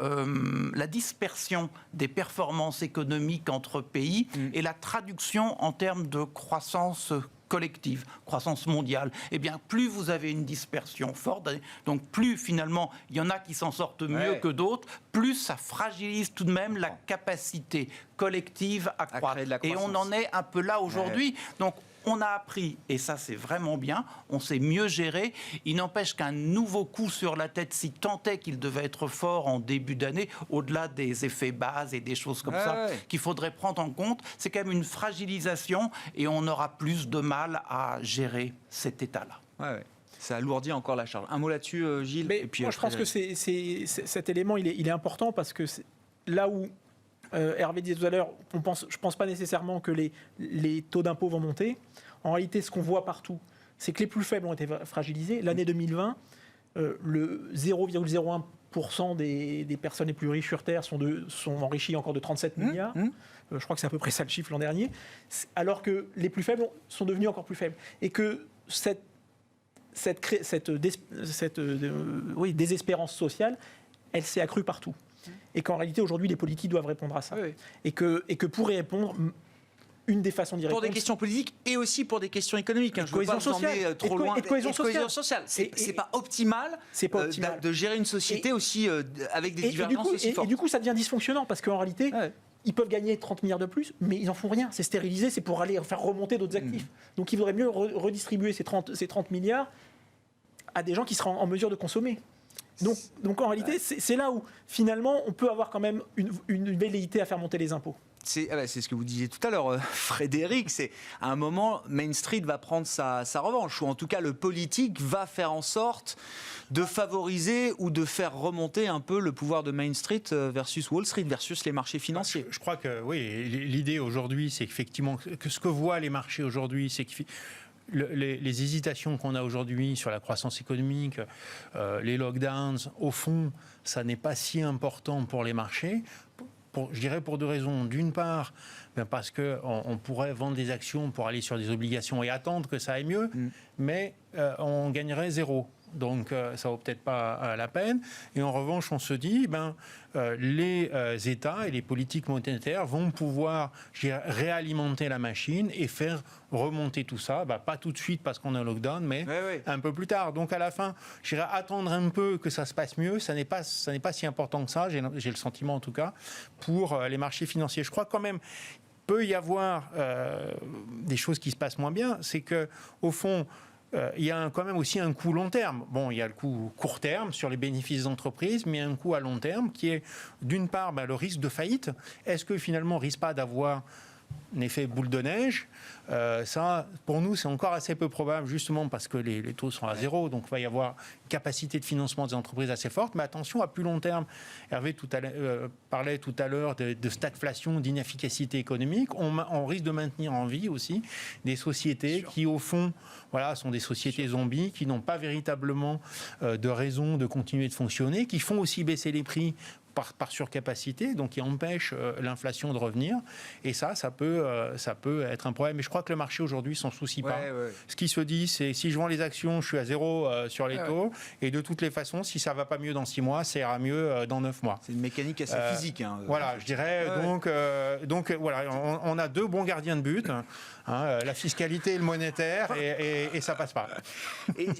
dispersion des performances économiques entre pays et la traduction en termes de croissance collective, croissance mondiale, eh bien, plus vous avez une dispersion forte, donc plus finalement il y en a qui s'en sortent mieux que d'autres, plus ça fragilise tout de même la capacité collective à croître. Et on en est un peu là aujourd'hui. Donc, on a appris, et ça c'est vraiment bien, on s'est mieux géré. Il n'empêche qu'un nouveau coup sur la tête, si tant est qu'il devait être fort en début d'année, au-delà des effets bases et des choses comme ça, qu'il faudrait prendre en compte, c'est quand même une fragilisation et on aura plus de mal à gérer cet état-là. Ouais. Ça alourdit encore la charge. Un mot là-dessus, Gilles. Et puis, moi, je pense que cet élément, il est important parce que là où Hervé disait tout à l'heure, je ne pense pas nécessairement que les taux d'impôt vont monter. En réalité, ce qu'on voit partout, c'est que les plus faibles ont été fragilisés. L'année 2020, le 0,01% des personnes les plus riches sur Terre sont enrichies encore de 37 milliards. Je crois que c'est à peu près ça le chiffre l'an dernier. Alors que les plus faibles sont devenus encore plus faibles. Et que cette désespérance sociale, elle s'est accrue partout. Et qu'en réalité, aujourd'hui, les politiques doivent répondre à ça. Oui. Et que pour y répondre, une des façons d'y répondre. Pour des questions politiques et aussi pour des questions économiques. Je ne veux pas vous emmener trop loin. Et de cohésion sociale. C'est pas optimal, de gérer une société aussi avec des divergences aussi fortes. Et du coup, ça devient dysfonctionnant parce qu'en réalité, ils peuvent gagner 30 milliards de plus, mais ils n'en font rien. C'est stérilisé, c'est pour aller faire remonter d'autres actifs. Donc il vaudrait mieux redistribuer ces 30 milliards à des gens qui seraient en mesure de consommer. Donc en réalité, c'est là où finalement on peut avoir quand même une velléité à faire monter les impôts. C'est ce que vous disiez tout à l'heure, Frédéric. C'est à un moment, Main Street va prendre sa revanche, ou en tout cas le politique va faire en sorte de favoriser ou de faire remonter un peu le pouvoir de Main Street versus Wall Street, versus les marchés financiers. Je crois que oui, l'idée aujourd'hui, c'est qu'effectivement, que ce que voient les marchés aujourd'hui, c'est que les hésitations qu'on a aujourd'hui sur la croissance économique, les lockdowns, au fond, ça n'est pas si important pour les marchés. Je dirais pour deux raisons. D'une part, parce qu'on pourrait vendre des actions pour aller sur des obligations et attendre que ça aille mieux, mais on gagnerait zéro. Donc ça vaut peut-être pas la peine. Et en revanche, on se dit, les États et les politiques monétaires vont pouvoir réalimenter la machine et faire remonter tout ça. Pas tout de suite parce qu'on est en lockdown, mais un peu plus tard. Donc à la fin, attendre un peu que ça se passe mieux. Ça n'est pas si important que ça. J'ai le sentiment en tout cas pour les marchés financiers. Je crois quand même peut y avoir des choses qui se passent moins bien. C'est que au fond, il y a quand même aussi un coût long terme. Bon, il y a le coût court terme sur les bénéfices des entreprises, mais un coût à long terme qui est, d'une part, le risque de faillite. Est-ce que finalement, on ne risque pas d'avoir un effet boule de neige? Ça, pour nous, c'est encore assez peu probable, justement parce que les taux sont à zéro, donc il va y avoir une capacité de financement des entreprises assez forte. Mais attention, à plus long terme, Hervé parlait tout à l'heure de stagflation, d'inefficacité économique. On risque de maintenir en vie aussi des sociétés qui, au fond, sont des sociétés zombies, qui n'ont pas véritablement de raison de continuer de fonctionner, qui font aussi baisser les prix par surcapacité, donc qui empêche l'inflation de revenir. Et ça peut être un problème. Mais je crois que le marché aujourd'hui s'en soucie pas. Ce qui se dit, c'est si je vends les actions, je suis à zéro sur les taux. Et de toutes les façons, si ça va pas mieux dans 6 mois, ça ira mieux dans 9 mois. C'est une mécanique assez physique. Voilà, je dirais. Donc voilà, on a deux bons gardiens de but. La fiscalité et le monétaire, et ça passe pas.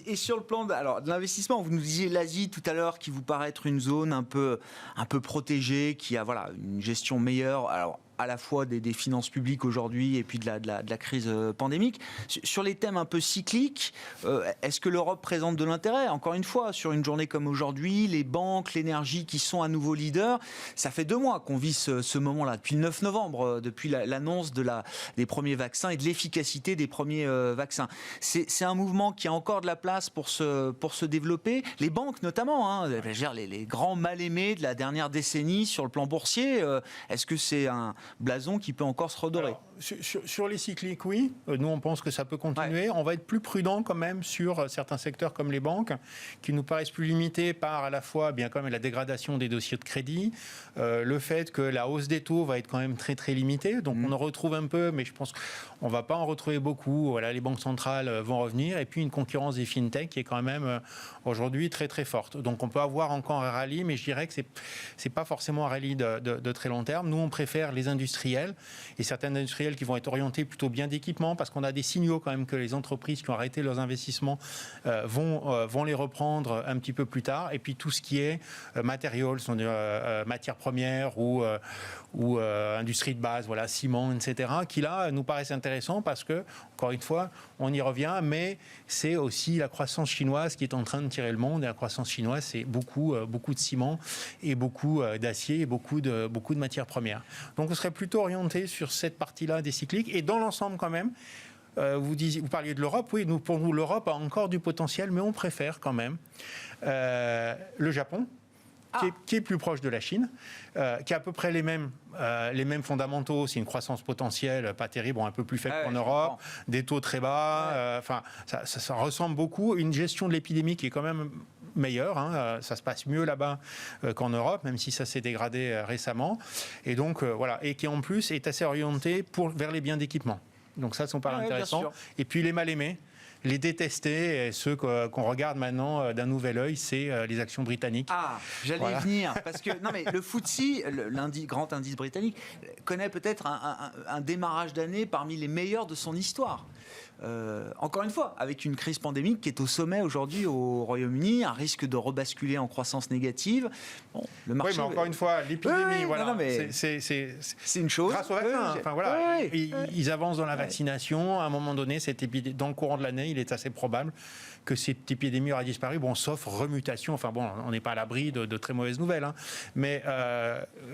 Et sur le plan de l'investissement, vous nous disiez l'Asie tout à l'heure qui vous paraît être une zone un peu protégée, qui a une gestion meilleure. Alors, à la fois des finances publiques aujourd'hui et puis de la crise pandémique. Sur les thèmes un peu cycliques, est-ce que l'Europe présente de l'intérêt? Encore une fois, sur une journée comme aujourd'hui, les banques, l'énergie qui sont à nouveau leaders, ça fait 2 mois qu'on vit ce moment-là, depuis le 9 novembre, depuis l'annonce des premiers vaccins et de l'efficacité des premiers vaccins. C'est un mouvement qui a encore de la place pour se développer. Les banques notamment, les grands mal-aimés de la dernière décennie sur le plan boursier, est-ce que c'est un blason qui peut encore se redorer? Alors, sur les cycliques, oui. Nous, on pense que ça peut continuer. On va être plus prudent quand même sur certains secteurs comme les banques, qui nous paraissent plus limités par à la fois quand même la dégradation des dossiers de crédit, le fait que la hausse des taux va être quand même très très limitée. Donc on en retrouve un peu, mais je pense qu'on ne va pas en retrouver beaucoup. Les banques centrales vont revenir. Et puis une concurrence des fintech qui est quand même aujourd'hui très très forte. Donc on peut avoir encore un rallye, mais je dirais que c'est pas forcément un rallye de très long terme. Nous, on préfère les industriels et certains industriels qui vont être orientés plutôt bien d'équipement, parce qu'on a des signaux quand même que les entreprises qui ont arrêté leurs investissements vont les reprendre un petit peu plus tard. Et puis tout ce qui est matériaux, matières premières ou industrie de base, ciment, etc., qui là nous paraissent intéressants parce que, encore une fois, on y revient, mais c'est aussi la croissance chinoise qui est en train de tirer le monde. Et la croissance chinoise, c'est beaucoup de ciment et beaucoup d'acier et beaucoup de matières premières. Donc on serait plutôt orienté sur cette partie-là des cycliques. Et dans l'ensemble quand même, vous parliez de l'Europe. Oui, pour nous, l'Europe a encore du potentiel, mais on préfère quand même le Japon, qui est plus proche de la Chine, qui a à peu près les mêmes fondamentaux. C'est une croissance potentielle pas terrible, un peu plus faible qu'en Europe, des taux très bas. Ça ressemble beaucoup. Une gestion de l'épidémie qui est quand même meilleure. Ça se passe mieux là-bas qu'en Europe, même si ça s'est dégradé récemment. Et donc, et qui en plus est assez orienté vers les biens d'équipement. Donc ça me paraît intéressant. Et puis les mal-aimés. les détestés, et ceux qu'on regarde maintenant d'un nouvel œil, c'est les actions britanniques. Ah, j'allais y venir, parce que non mais le FTSE, grand indice britannique, connaît peut-être un démarrage d'année parmi les meilleurs de son histoire. Encore une fois, avec une crise pandémique qui est au sommet aujourd'hui au Royaume-Uni, un risque de rebasculer en croissance négative. Bon, le marché. Oui, mais encore une fois, l'épidémie, c'est une chose. Grâce au vaccin, ils avancent dans la vaccination. À un moment donné, dans le courant de l'année, il est assez probable que cette épidémie aura disparu, sauf remutation. Enfin bon, on n'est pas à l'abri de très mauvaises nouvelles. Mais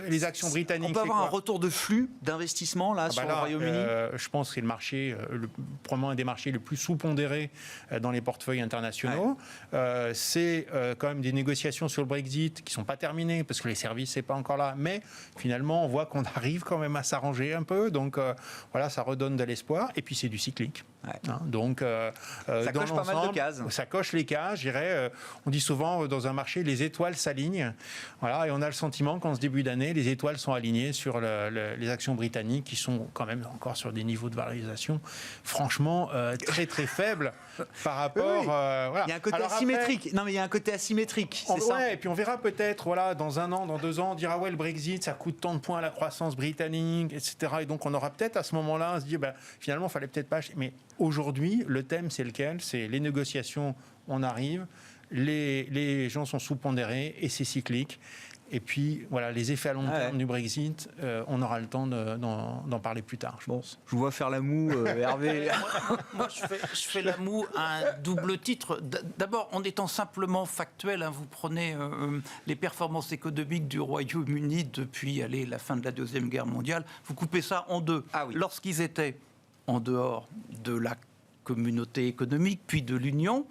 les actions britanniques... On peut avoir un retour de flux d'investissement sur le Royaume-Uni. Je pense que c'est le marché, probablement un des marchés les plus sous-pondérés dans les portefeuilles internationaux. C'est quand même des négociations sur le Brexit qui ne sont pas terminées, parce que les services, c'est pas encore là. Mais finalement, on voit qu'on arrive quand même à s'arranger un peu. Donc ça redonne de l'espoir. Et puis c'est du cyclique. Donc, ça coche pas mal de cases. Ça coche les cases, je dirais. On dit souvent dans un marché, les étoiles s'alignent. Voilà, et on a le sentiment qu'en ce début d'année, les étoiles sont alignées sur les actions britanniques qui sont quand même encore sur des niveaux de valorisation franchement très très faibles par rapport. Il y a un côté asymétrique. Après, il y a un côté asymétrique. C'est ça. Et puis on verra peut-être, dans 1 an, dans 2 ans, on dira le Brexit, ça coûte tant de points à la croissance britannique, etc. Et donc on aura peut-être à ce moment-là, on se dit, finalement, il fallait peut-être pas acheter. Mais aujourd'hui, le thème, c'est lequel ? C'est les négociations, on arrive, les gens sont sous-pondérés et c'est cyclique. Et puis, les effets à long terme du Brexit, on aura le temps d'en parler plus tard, je pense. Je vous vois faire la moue, Hervé. Moi, je fais la moue à un double titre. D'abord, en étant simplement factuel, vous prenez les performances économiques du Royaume-Uni depuis la fin de la Deuxième Guerre mondiale, vous coupez ça en deux. Ah oui. Lorsqu'ils étaient en dehors de la communauté économique, puis de l'Union,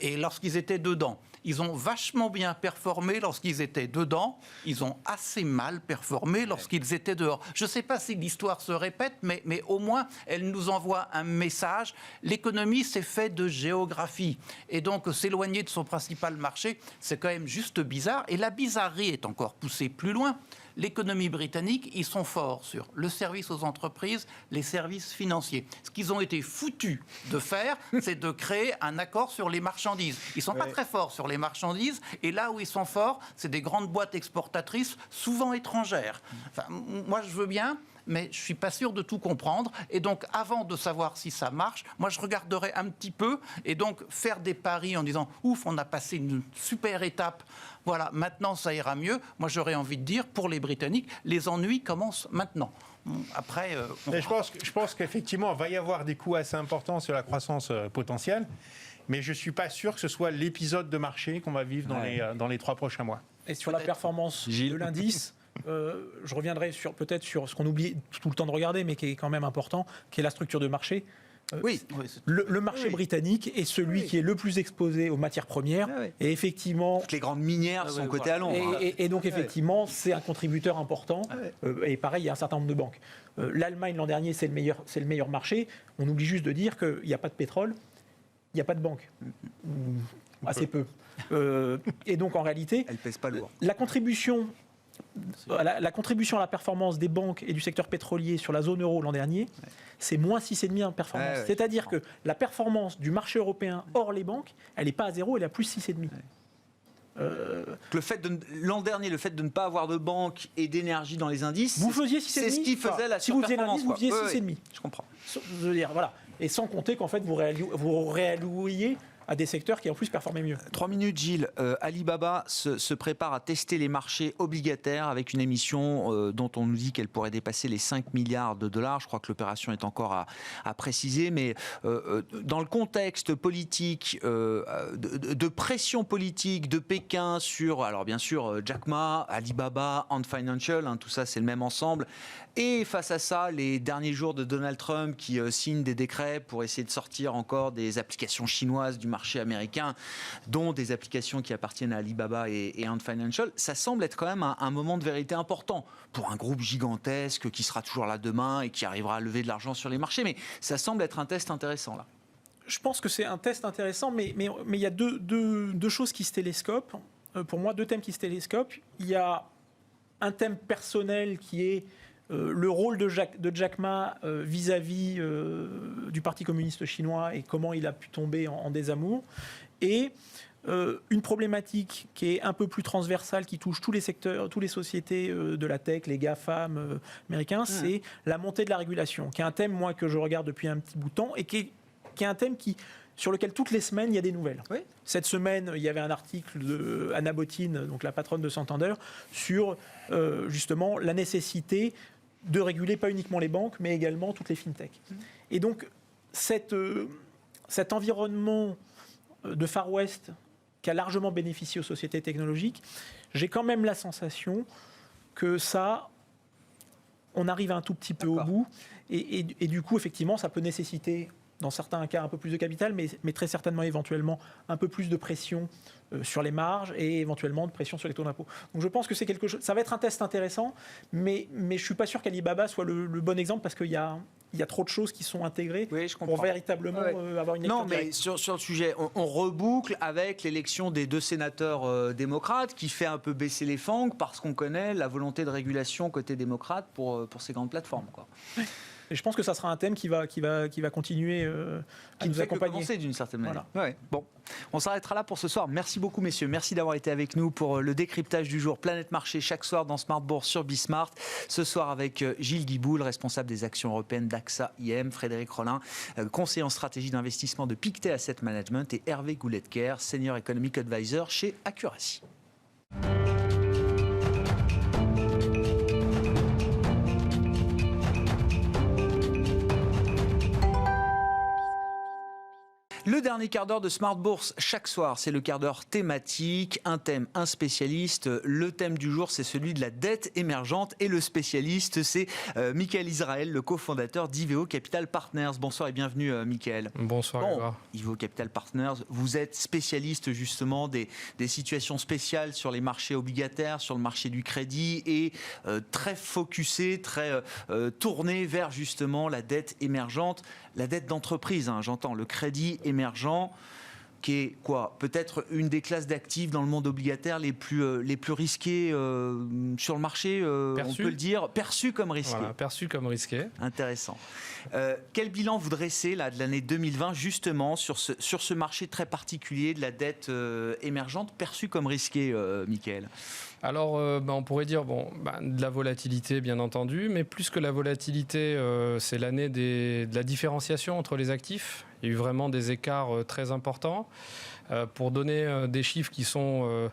et lorsqu'ils étaient dedans. Ils ont vachement bien performé lorsqu'ils étaient dedans. Ils ont assez mal performé lorsqu'ils étaient dehors. Je ne sais pas si l'histoire se répète, mais au moins, elle nous envoie un message. L'économie, c'est fait de géographie. Et donc, s'éloigner de son principal marché, c'est quand même juste bizarre. Et la bizarrerie est encore poussée plus loin. L'économie britannique, ils sont forts sur le service aux entreprises, les services financiers. Ce qu'ils ont été foutus de faire, c'est de créer un accord sur les marchandises. Ils ne sont pas très forts sur les marchandises, et là où ils sont forts, c'est des grandes boîtes exportatrices, souvent étrangères. Enfin, moi, je veux bien, mais je ne suis pas sûr de tout comprendre. Et donc, avant de savoir si ça marche, moi, je regarderai un petit peu, et donc faire des paris en disant « Ouf, on a passé une super étape ». Voilà, maintenant ça ira mieux. Moi, j'aurais envie de dire, pour les Britanniques, les ennuis commencent maintenant. Après, je pense qu'effectivement, il va y avoir des coûts assez importants sur la croissance potentielle, mais je ne suis pas sûr que ce soit l'épisode de marché qu'on va vivre dans les 3 prochains mois. Et sur la performance de l'indice, je reviendrai peut-être sur ce qu'on oublie tout le temps de regarder, mais qui est quand même important, qui est la structure de marché. Le marché britannique est celui qui est le plus exposé aux matières premières. Et effectivement, toutes les grandes minières sont cotées à Londres. Et donc, effectivement, c'est un contributeur important. Et pareil, il y a un certain nombre de banques. L'Allemagne, l'an dernier, c'est le meilleur marché. On oublie juste de dire qu'il n'y a pas de pétrole, il n'y a pas de banque. Assez peu. Et donc, en réalité, elle pèse pas lourd. La contribution à la performance des banques et du secteur pétrolier sur la zone euro l'an dernier, c'est moins 6,5 en performance. C'est-à-dire que la performance du marché européen hors les banques, elle n'est pas à 0, elle est à plus 6,5. L'an dernier, le fait de ne pas avoir de banque et d'énergie dans les indices, vous faisiez 6,5. C'est ce qui faisait la surperformance. Si vous faisiez l'indice, vous faisiez 6,5. Je comprends. Je veux dire, voilà. Et sans compter qu'en fait, vous réallouiez à des secteurs qui en plus performaient mieux. 3 minutes, Gilles. Alibaba se prépare à tester les marchés obligataires avec une émission dont on nous dit qu'elle pourrait dépasser les 5 milliards de dollars. Je crois que l'opération est encore à préciser, mais dans le contexte politique, de pression politique de Pékin sur, alors bien sûr, Jack Ma, Alibaba, Ant Financial, tout ça c'est le même ensemble, et face à ça, les derniers jours de Donald Trump qui signe des décrets pour essayer de sortir encore des applications chinoises du marché américain, dont des applications qui appartiennent à Alibaba et Ant Financial, ça semble être quand même un moment de vérité important pour un groupe gigantesque qui sera toujours là demain et qui arrivera à lever de l'argent sur les marchés. Mais ça semble être un test intéressant là. Je pense que c'est un test intéressant, mais il y a deux choses qui se télescopent. Pour moi, 2 thèmes qui se télescopent. Il y a un thème personnel qui est le rôle de Jack Ma vis-à-vis du Parti communiste chinois et comment il a pu tomber en désamour. Et une problématique qui est un peu plus transversale, qui touche tous les secteurs, toutes les sociétés de la tech, les GAFAM américains, c'est la montée de la régulation, qui est un thème, moi, que je regarde depuis un petit bout de temps et qui est un thème sur lequel toutes les semaines, il y a des nouvelles. Oui. Cette semaine, il y avait un article de Anna Bottine, donc la patronne de Santander, sur justement la nécessité de réguler pas uniquement les banques, mais également toutes les fintechs. Et donc, cet environnement de Far West qui a largement bénéficié aux sociétés technologiques, j'ai quand même la sensation que ça, on arrive un tout petit peu au bout. Et du coup, effectivement, ça peut nécessiter, dans certains cas, un peu plus de capital, mais très certainement, éventuellement, un peu plus de pression sur les marges et éventuellement de pression sur les taux d'impôt. Donc je pense que c'est quelque chose. Ça va être un test intéressant, mais je ne suis pas sûr qu'Alibaba soit le bon exemple parce qu'il y a trop de choses qui sont intégrées pour véritablement avoir une lecture. Non, mais sur le sujet, on reboucle avec l'élection des 2 sénateurs démocrates qui fait un peu baisser les fangs parce qu'on connaît la volonté de régulation côté démocrate pour ces grandes plateformes, quoi. Et je pense que ça sera un thème qui va continuer à nous accompagner. Commencer d'une certaine manière. Voilà. Ouais. Bon, on s'arrêtera là pour ce soir. Merci beaucoup, messieurs. Merci d'avoir été avec nous pour le décryptage du jour. Planète Marché, chaque soir dans Smart Bourse sur Bismart. Ce soir avec Gilles Guiboul, responsable des actions européennes d'AXA IM, Frédéric Rollin, conseiller en stratégie d'investissement de Pictet Asset Management, et Hervé Gouletker, Senior Economic Advisor chez Accuracy. Le dernier quart d'heure de Smart Bourse chaque soir, c'est le quart d'heure thématique, un thème, un spécialiste. Le thème du jour, c'est celui de la dette émergente et le spécialiste, c'est Michael Israël, le cofondateur d'Iveo Capital Partners. Bonsoir et bienvenue Michael. Bonsoir Grégoire. Iveo Capital Partners, vous êtes spécialiste justement des situations spéciales sur les marchés obligataires, sur le marché du crédit et très focusé, très tourné vers justement la dette émergente. La dette d'entreprise, j'entends, le crédit émergent, qui est quoi ? Peut-être une des classes d'actifs dans le monde obligataire les plus risquées sur le marché, on peut le dire, perçu comme risqué. Voilà, perçu comme risqué. Intéressant. Quel bilan vous dressez là, de l'année 2020, justement, sur ce marché très particulier de la dette émergente, perçue comme risquée, Michael ? Alors, on pourrait dire de la volatilité, bien entendu, mais plus que la volatilité, c'est l'année de la différenciation entre les actifs. Il y a eu vraiment des écarts très importants. Pour donner des chiffres qui sont...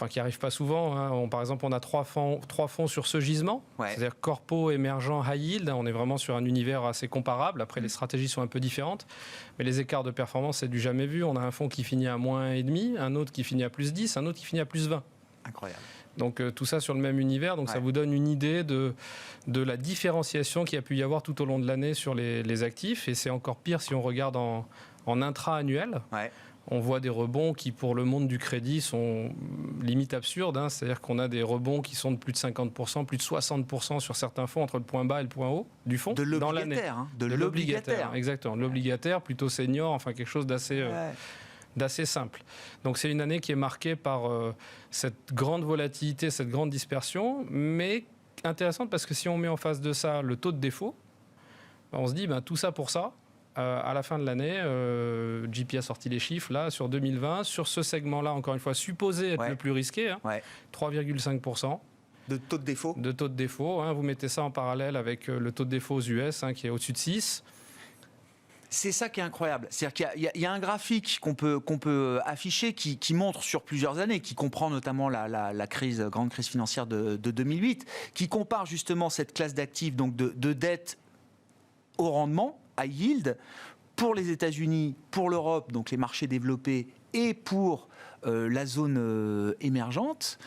qui n'arrivent pas souvent. Par exemple, on a trois fonds sur ce gisement, c'est-à-dire Corpo, Émergent, High Yield. On est vraiment sur un univers assez comparable. Après, les stratégies sont un peu différentes, mais les écarts de performance, c'est du jamais vu. On a un fonds qui finit à -1,5, un autre qui finit à +10, un autre qui finit à +20. Incroyable. Donc tout ça sur le même univers, donc ça vous donne une idée de la différenciation qu'il y a pu y avoir tout au long de l'année sur les actifs. Et c'est encore pire si on regarde en intra-annuel. Ouais. On voit des rebonds qui, pour le monde du crédit, sont limite absurdes. C'est-à-dire qu'on a des rebonds qui sont de plus de 50%, plus de 60% sur certains fonds entre le point bas et le point haut du fonds dans l'année. De l'obligataire. Exactement. L'obligataire, plutôt senior, quelque chose d'assez... d'assez simple. Donc c'est une année qui est marquée par cette grande volatilité, cette grande dispersion, mais intéressante parce que si on met en face de ça le taux de défaut, on se dit tout ça pour ça. À la fin de l'année, JP a sorti les chiffres là sur 2020, sur ce segment-là, encore une fois, supposé être le plus risqué, 3,5%. De taux de défaut. De taux de défaut. Vous mettez ça en parallèle avec le taux de défaut aux US qui est au-dessus de 6. C'est ça qui est incroyable. C'est-à-dire qu'il y a un graphique qu'on peut afficher qui montre sur plusieurs années, qui comprend notamment la grande crise financière de 2008, qui compare justement cette classe d'actifs, donc de dette au rendement, high yield, pour les États-Unis, pour l'Europe, donc les marchés développés, et pour la zone émergente.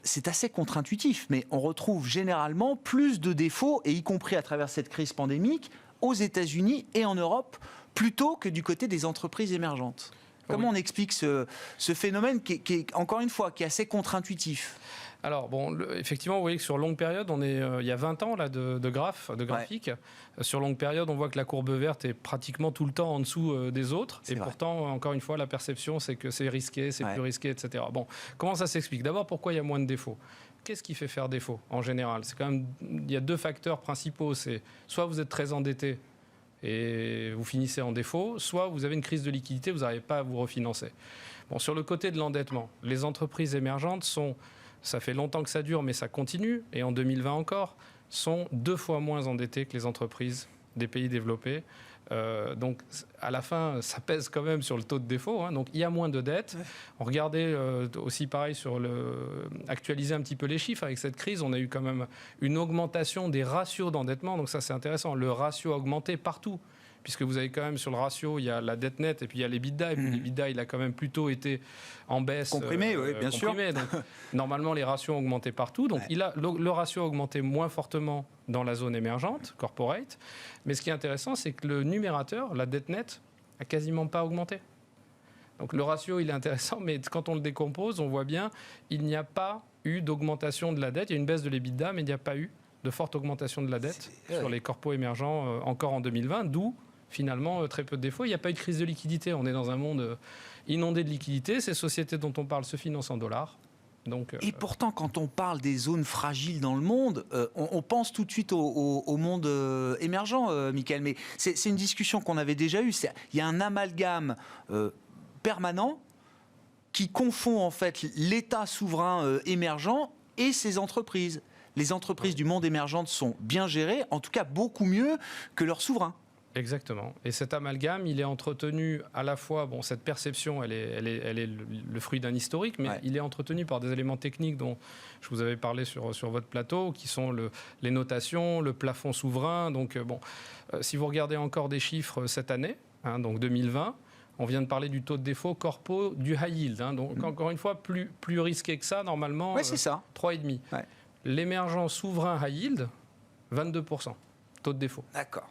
C'est assez contre-intuitif, mais on retrouve généralement plus de défauts, et y compris à travers cette crise pandémique, aux États-Unis et en Europe, plutôt que du côté des entreprises émergentes. Comment on explique ce phénomène qui est, encore une fois, qui est assez contre-intuitif ? Alors, effectivement, vous voyez que sur longue période, il y a 20 ans là, de graphiques. Sur longue période, on voit que la courbe verte est pratiquement tout le temps en dessous des autres. Et pourtant, encore une fois, la perception, c'est que c'est risqué, c'est plus risqué, etc. Bon, comment ça s'explique ? D'abord, pourquoi il y a moins de défauts ? qu'est-ce qui fait faire défaut en général? Il y a deux facteurs principaux. C'est soit vous êtes très endetté et vous finissez en défaut, soit vous avez une crise de liquidité, vous n'arrivez pas à vous refinancer. Bon, sur le côté de l'endettement, les entreprises émergentes ça fait longtemps que ça dure, mais ça continue, et en 2020 encore, sont 2 fois moins endettées que les entreprises des pays développés. Donc, à la fin, ça pèse quand même sur le taux de défaut. Hein. Donc, il y a moins de dettes. Ouais. On regardait aussi, pareil, actualiser un petit peu les chiffres. Avec cette crise, on a eu quand même une augmentation des ratios d'endettement. Donc, ça, c'est intéressant. Le ratio a augmenté partout. Puisque vous avez quand même sur le ratio, il y a la dette nette et puis il y a l'EBITDA. Et puis l'EBITDA, il a quand même plutôt été en baisse. Comprimé, oui, bien sûr. Donc, normalement, les ratios ont augmenté partout. Donc, le ratio a augmenté moins fortement dans la zone émergente, corporate. Mais ce qui est intéressant, c'est que le numérateur, la dette nette, a quasiment pas augmenté. Donc, le ratio, il est intéressant, mais quand on le décompose, on voit bien il n'y a pas eu d'augmentation de la dette. Il y a une baisse de l'EBITDA, mais il n'y a pas eu de forte augmentation de la dette sur les corpos émergents encore en 2020, d'où finalement très peu de défauts. Il n'y a pas eu de crise de liquidité. On est dans un monde inondé de liquidités. Ces sociétés dont on parle se financent en dollars. Donc, et pourtant, quand on parle des zones fragiles dans le monde, on pense tout de suite au monde émergent, Mickaël. Mais c'est une discussion qu'on avait déjà eue. Il y a un amalgame permanent qui confond en fait l'État souverain émergent et ses entreprises. Les entreprises du monde émergent sont bien gérées, en tout cas beaucoup mieux que leurs souverains. Exactement. Et cet amalgame, il est entretenu à la fois, cette perception, elle est le fruit d'un historique, mais il est entretenu par des éléments techniques dont je vous avais parlé sur votre plateau, qui sont les notations, le plafond souverain. Donc, si vous regardez encore des chiffres cette année, donc 2020, on vient de parler du taux de défaut corpo du high yield. Donc, encore une fois, plus risqué que ça, normalement, c'est ça. 3,5. Ouais. L'émergent souverain high yield, 22%, taux de défaut. D'accord.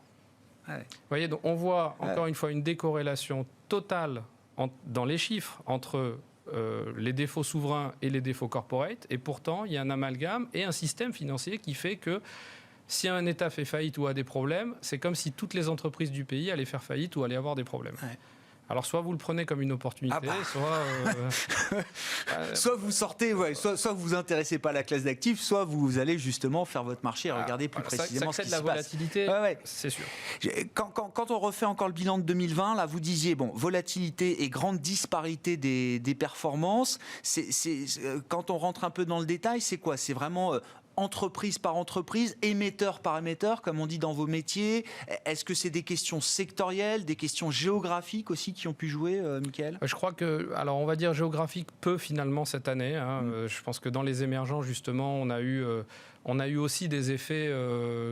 Ouais. Vous voyez, donc on voit encore une fois une décorrélation totale dans les chiffres entre les défauts souverains et les défauts corporate, et pourtant il y a un amalgame et un système financier qui fait que si un État fait faillite ou a des problèmes, c'est comme si toutes les entreprises du pays allaient faire faillite ou allaient avoir des problèmes. Ouais. Alors, soit vous le prenez comme une opportunité, soit vous sortez, soit vous vous intéressez pas à la classe d'actifs, soit vous allez justement faire votre marché et regarder plus précisément ce qui se passe. Ça crée de la volatilité, c'est sûr. Quand on refait encore le bilan de 2020, là, vous disiez, volatilité et grande disparité des performances. Quand on rentre un peu dans le détail, c'est quoi? C'est vraiment entreprise par entreprise, émetteur par émetteur, comme on dit dans vos métiers. Est-ce que c'est des questions sectorielles, des questions géographiques aussi qui ont pu jouer, Mickaël? Je crois que, alors on va dire géographique peu finalement cette année. Je pense que dans les émergents, justement, on a eu aussi des effets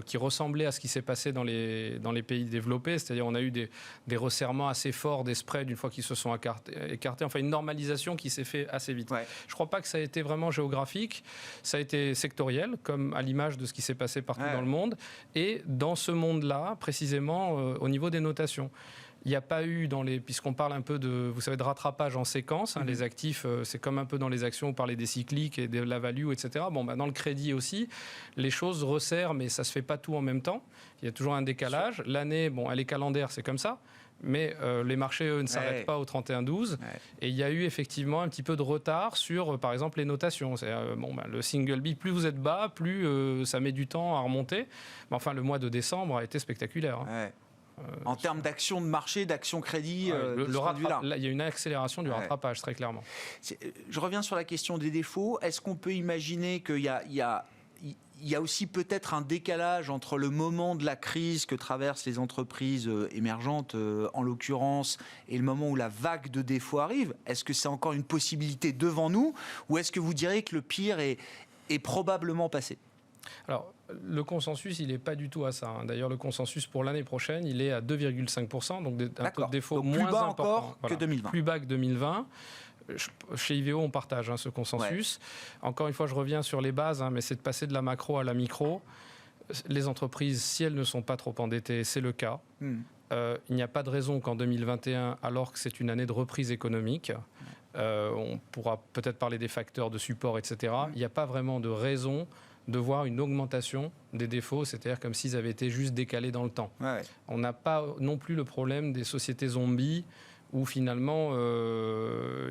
qui ressemblaient à ce qui s'est passé dans les pays développés. C'est-à-dire on a eu des resserrements assez forts des spreads une fois qu'ils se sont écartés. Enfin, une normalisation qui s'est fait assez vite. Ouais. Je ne crois pas que ça a été vraiment géographique. Ça a été sectoriel, comme à l'image de ce qui s'est passé partout dans le monde. Et dans ce monde-là, précisément, au niveau des notations. Il n'y a pas eu puisqu'on parle un peu de rattrapage en séquence, les actifs, c'est comme un peu dans les actions, on parlait des cycliques et de la value, etc. Dans le crédit aussi, les choses resserrent, mais ça ne se fait pas tout en même temps. Il y a toujours un décalage. L'année, elle est calendaire, c'est comme ça. Mais les marchés, eux, ne s'arrêtent pas au 31-12. Et il y a eu effectivement un petit peu de retard sur, par exemple, les notations. Le single B, plus vous êtes bas, plus ça met du temps à remonter. Mais enfin, le mois de décembre a été spectaculaire. En termes d'action de marché, d'action crédit, il y a une accélération du rattrapage, très clairement. Je reviens sur la question des défauts. Est-ce qu'on peut imaginer qu'il y a aussi peut-être un décalage entre le moment de la crise que traversent les entreprises émergentes, en l'occurrence, et le moment où la vague de défauts arrive? Est-ce que c'est encore une possibilité devant nous, ou est-ce que vous diriez que le pire est probablement passé? Alors, le consensus, il n'est pas du tout à ça. D'ailleurs, le consensus pour l'année prochaine, il est à 2,5%, donc un taux de défaut moins bas important. Encore que 2020. Plus bas que 2020. Chez IVO, on partage ce consensus. Encore une fois, je reviens sur les bases, mais c'est de passer de la macro à la micro. Les entreprises, si elles ne sont pas trop endettées, c'est le cas. Il n'y a pas de raison qu'en 2021, alors que c'est une année de reprise économique, on pourra peut-être parler des facteurs de support, etc. Il n'y a pas vraiment de raison de voir une augmentation des défauts, c'est-à-dire comme s'ils avaient été juste décalés dans le temps. On n'a pas non plus le problème des sociétés zombies où finalement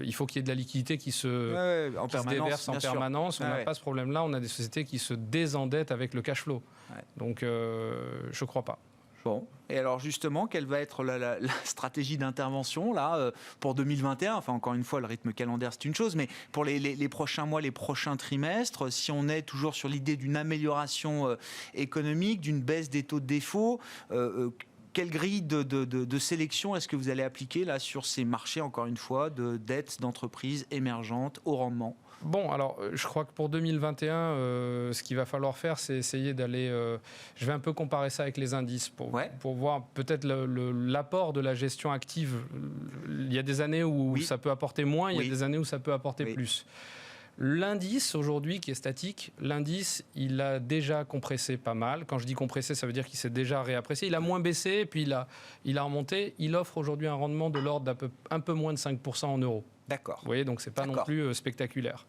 il faut qu'il y ait de la liquidité qui se déverse en permanence. On n'a pas ce problème-là, on a des sociétés qui se désendettent avec le cash flow. Donc je ne crois pas. Bon, et alors justement, quelle va être la stratégie d'intervention là pour 2021 ? Enfin, encore une fois, le rythme calendaire, c'est une chose, mais pour les prochains mois, les prochains trimestres, si on est toujours sur l'idée d'une amélioration économique, d'une baisse des taux de défaut, quelle grille de sélection est-ce que vous allez appliquer là sur ces marchés, encore une fois, de dettes d'entreprises émergentes au rendement ? Bon, alors, je crois que pour 2021, ce qu'il va falloir faire, c'est essayer d'aller... je vais un peu comparer ça avec les indices pour voir peut-être l'apport de la gestion active. Il y a des années où ça peut apporter moins, il y a des années où ça peut apporter plus. L'indice, aujourd'hui, qui est statique, l'indice, il a déjà compressé pas mal. Quand je dis compressé, ça veut dire qu'il s'est déjà réapprécié. Il a moins baissé, et puis il a remonté. Il offre aujourd'hui un rendement de l'ordre d'un peu moins de 5% en euros. D'accord. Vous voyez, donc c'est pas non plus spectaculaire.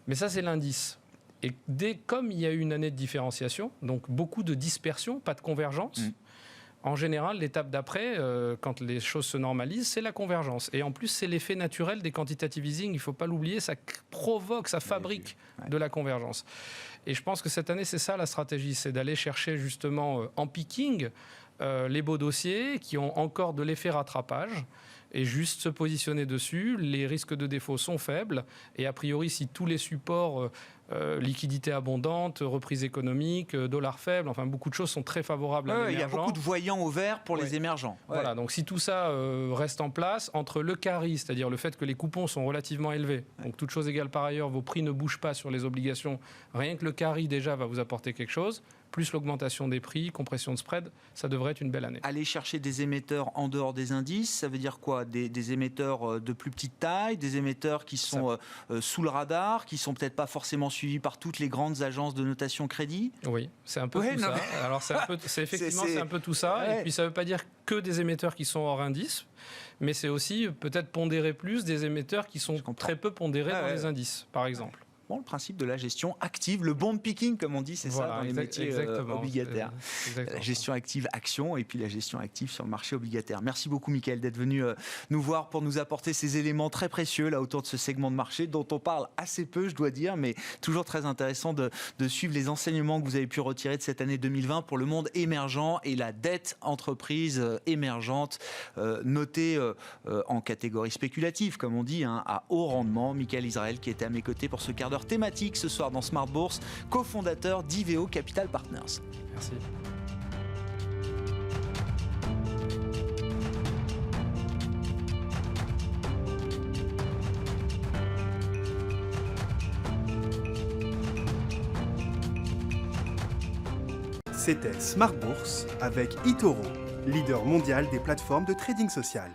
Mais ça, c'est l'indice. Et comme il y a eu une année de différenciation, donc beaucoup de dispersion, pas de convergence, en général, l'étape d'après, quand les choses se normalisent, c'est la convergence. Et en plus, c'est l'effet naturel des quantitative easing. Il ne faut pas l'oublier, ça provoque, ça fabrique de la convergence. Et je pense que cette année, c'est ça la stratégie, c'est d'aller chercher justement en picking les beaux dossiers qui ont encore de l'effet rattrapage et juste se positionner dessus. Les risques de défaut sont faibles et a priori, si tous les supports, liquidité abondante, reprise économique, dollar faible, enfin beaucoup de choses sont très favorables à l'émergent. Il y a beaucoup de voyants au vert pour les émergents. Voilà, donc si tout ça reste en place, entre le carry, c'est-à-dire le fait que les coupons sont relativement élevés, donc toute chose égale par ailleurs, vos prix ne bougent pas sur les obligations, rien que le carry déjà va vous apporter quelque chose, plus l'augmentation des prix, compression de spread, ça devrait être une belle année. Aller chercher des émetteurs en dehors des indices, ça veut dire quoi ? Des émetteurs de plus petite taille, des émetteurs qui sont sous le radar, qui sont peut-être pas forcément suivis par toutes les grandes agences de notation crédit ? Oui, c'est un peu tout ça. Alors c'est un peu tout ça. Et puis ça ne veut pas dire que des émetteurs qui sont hors indice, mais c'est aussi peut-être pondérer plus des émetteurs qui sont très peu pondérés dans les indices, par exemple. Bon, le principe de la gestion active, le bond picking, comme on dit, c'est ça dans les métiers obligataires. La gestion active action et puis la gestion active sur le marché obligataire. Merci beaucoup, Mickaël, d'être venu nous voir pour nous apporter ces éléments très précieux là autour de ce segment de marché dont on parle assez peu, je dois dire, mais toujours très intéressant de suivre les enseignements que vous avez pu retirer de cette année 2020 pour le monde émergent et la dette entreprise émergente notée en catégorie spéculative, comme on dit, à haut rendement. Mickaël Israël qui était à mes côtés pour ce quart d'heure thématique ce soir dans Smart Bourse, cofondateur d'Iveo Capital Partners. Merci. C'était Smart Bourse avec eToro, leader mondial des plateformes de trading social.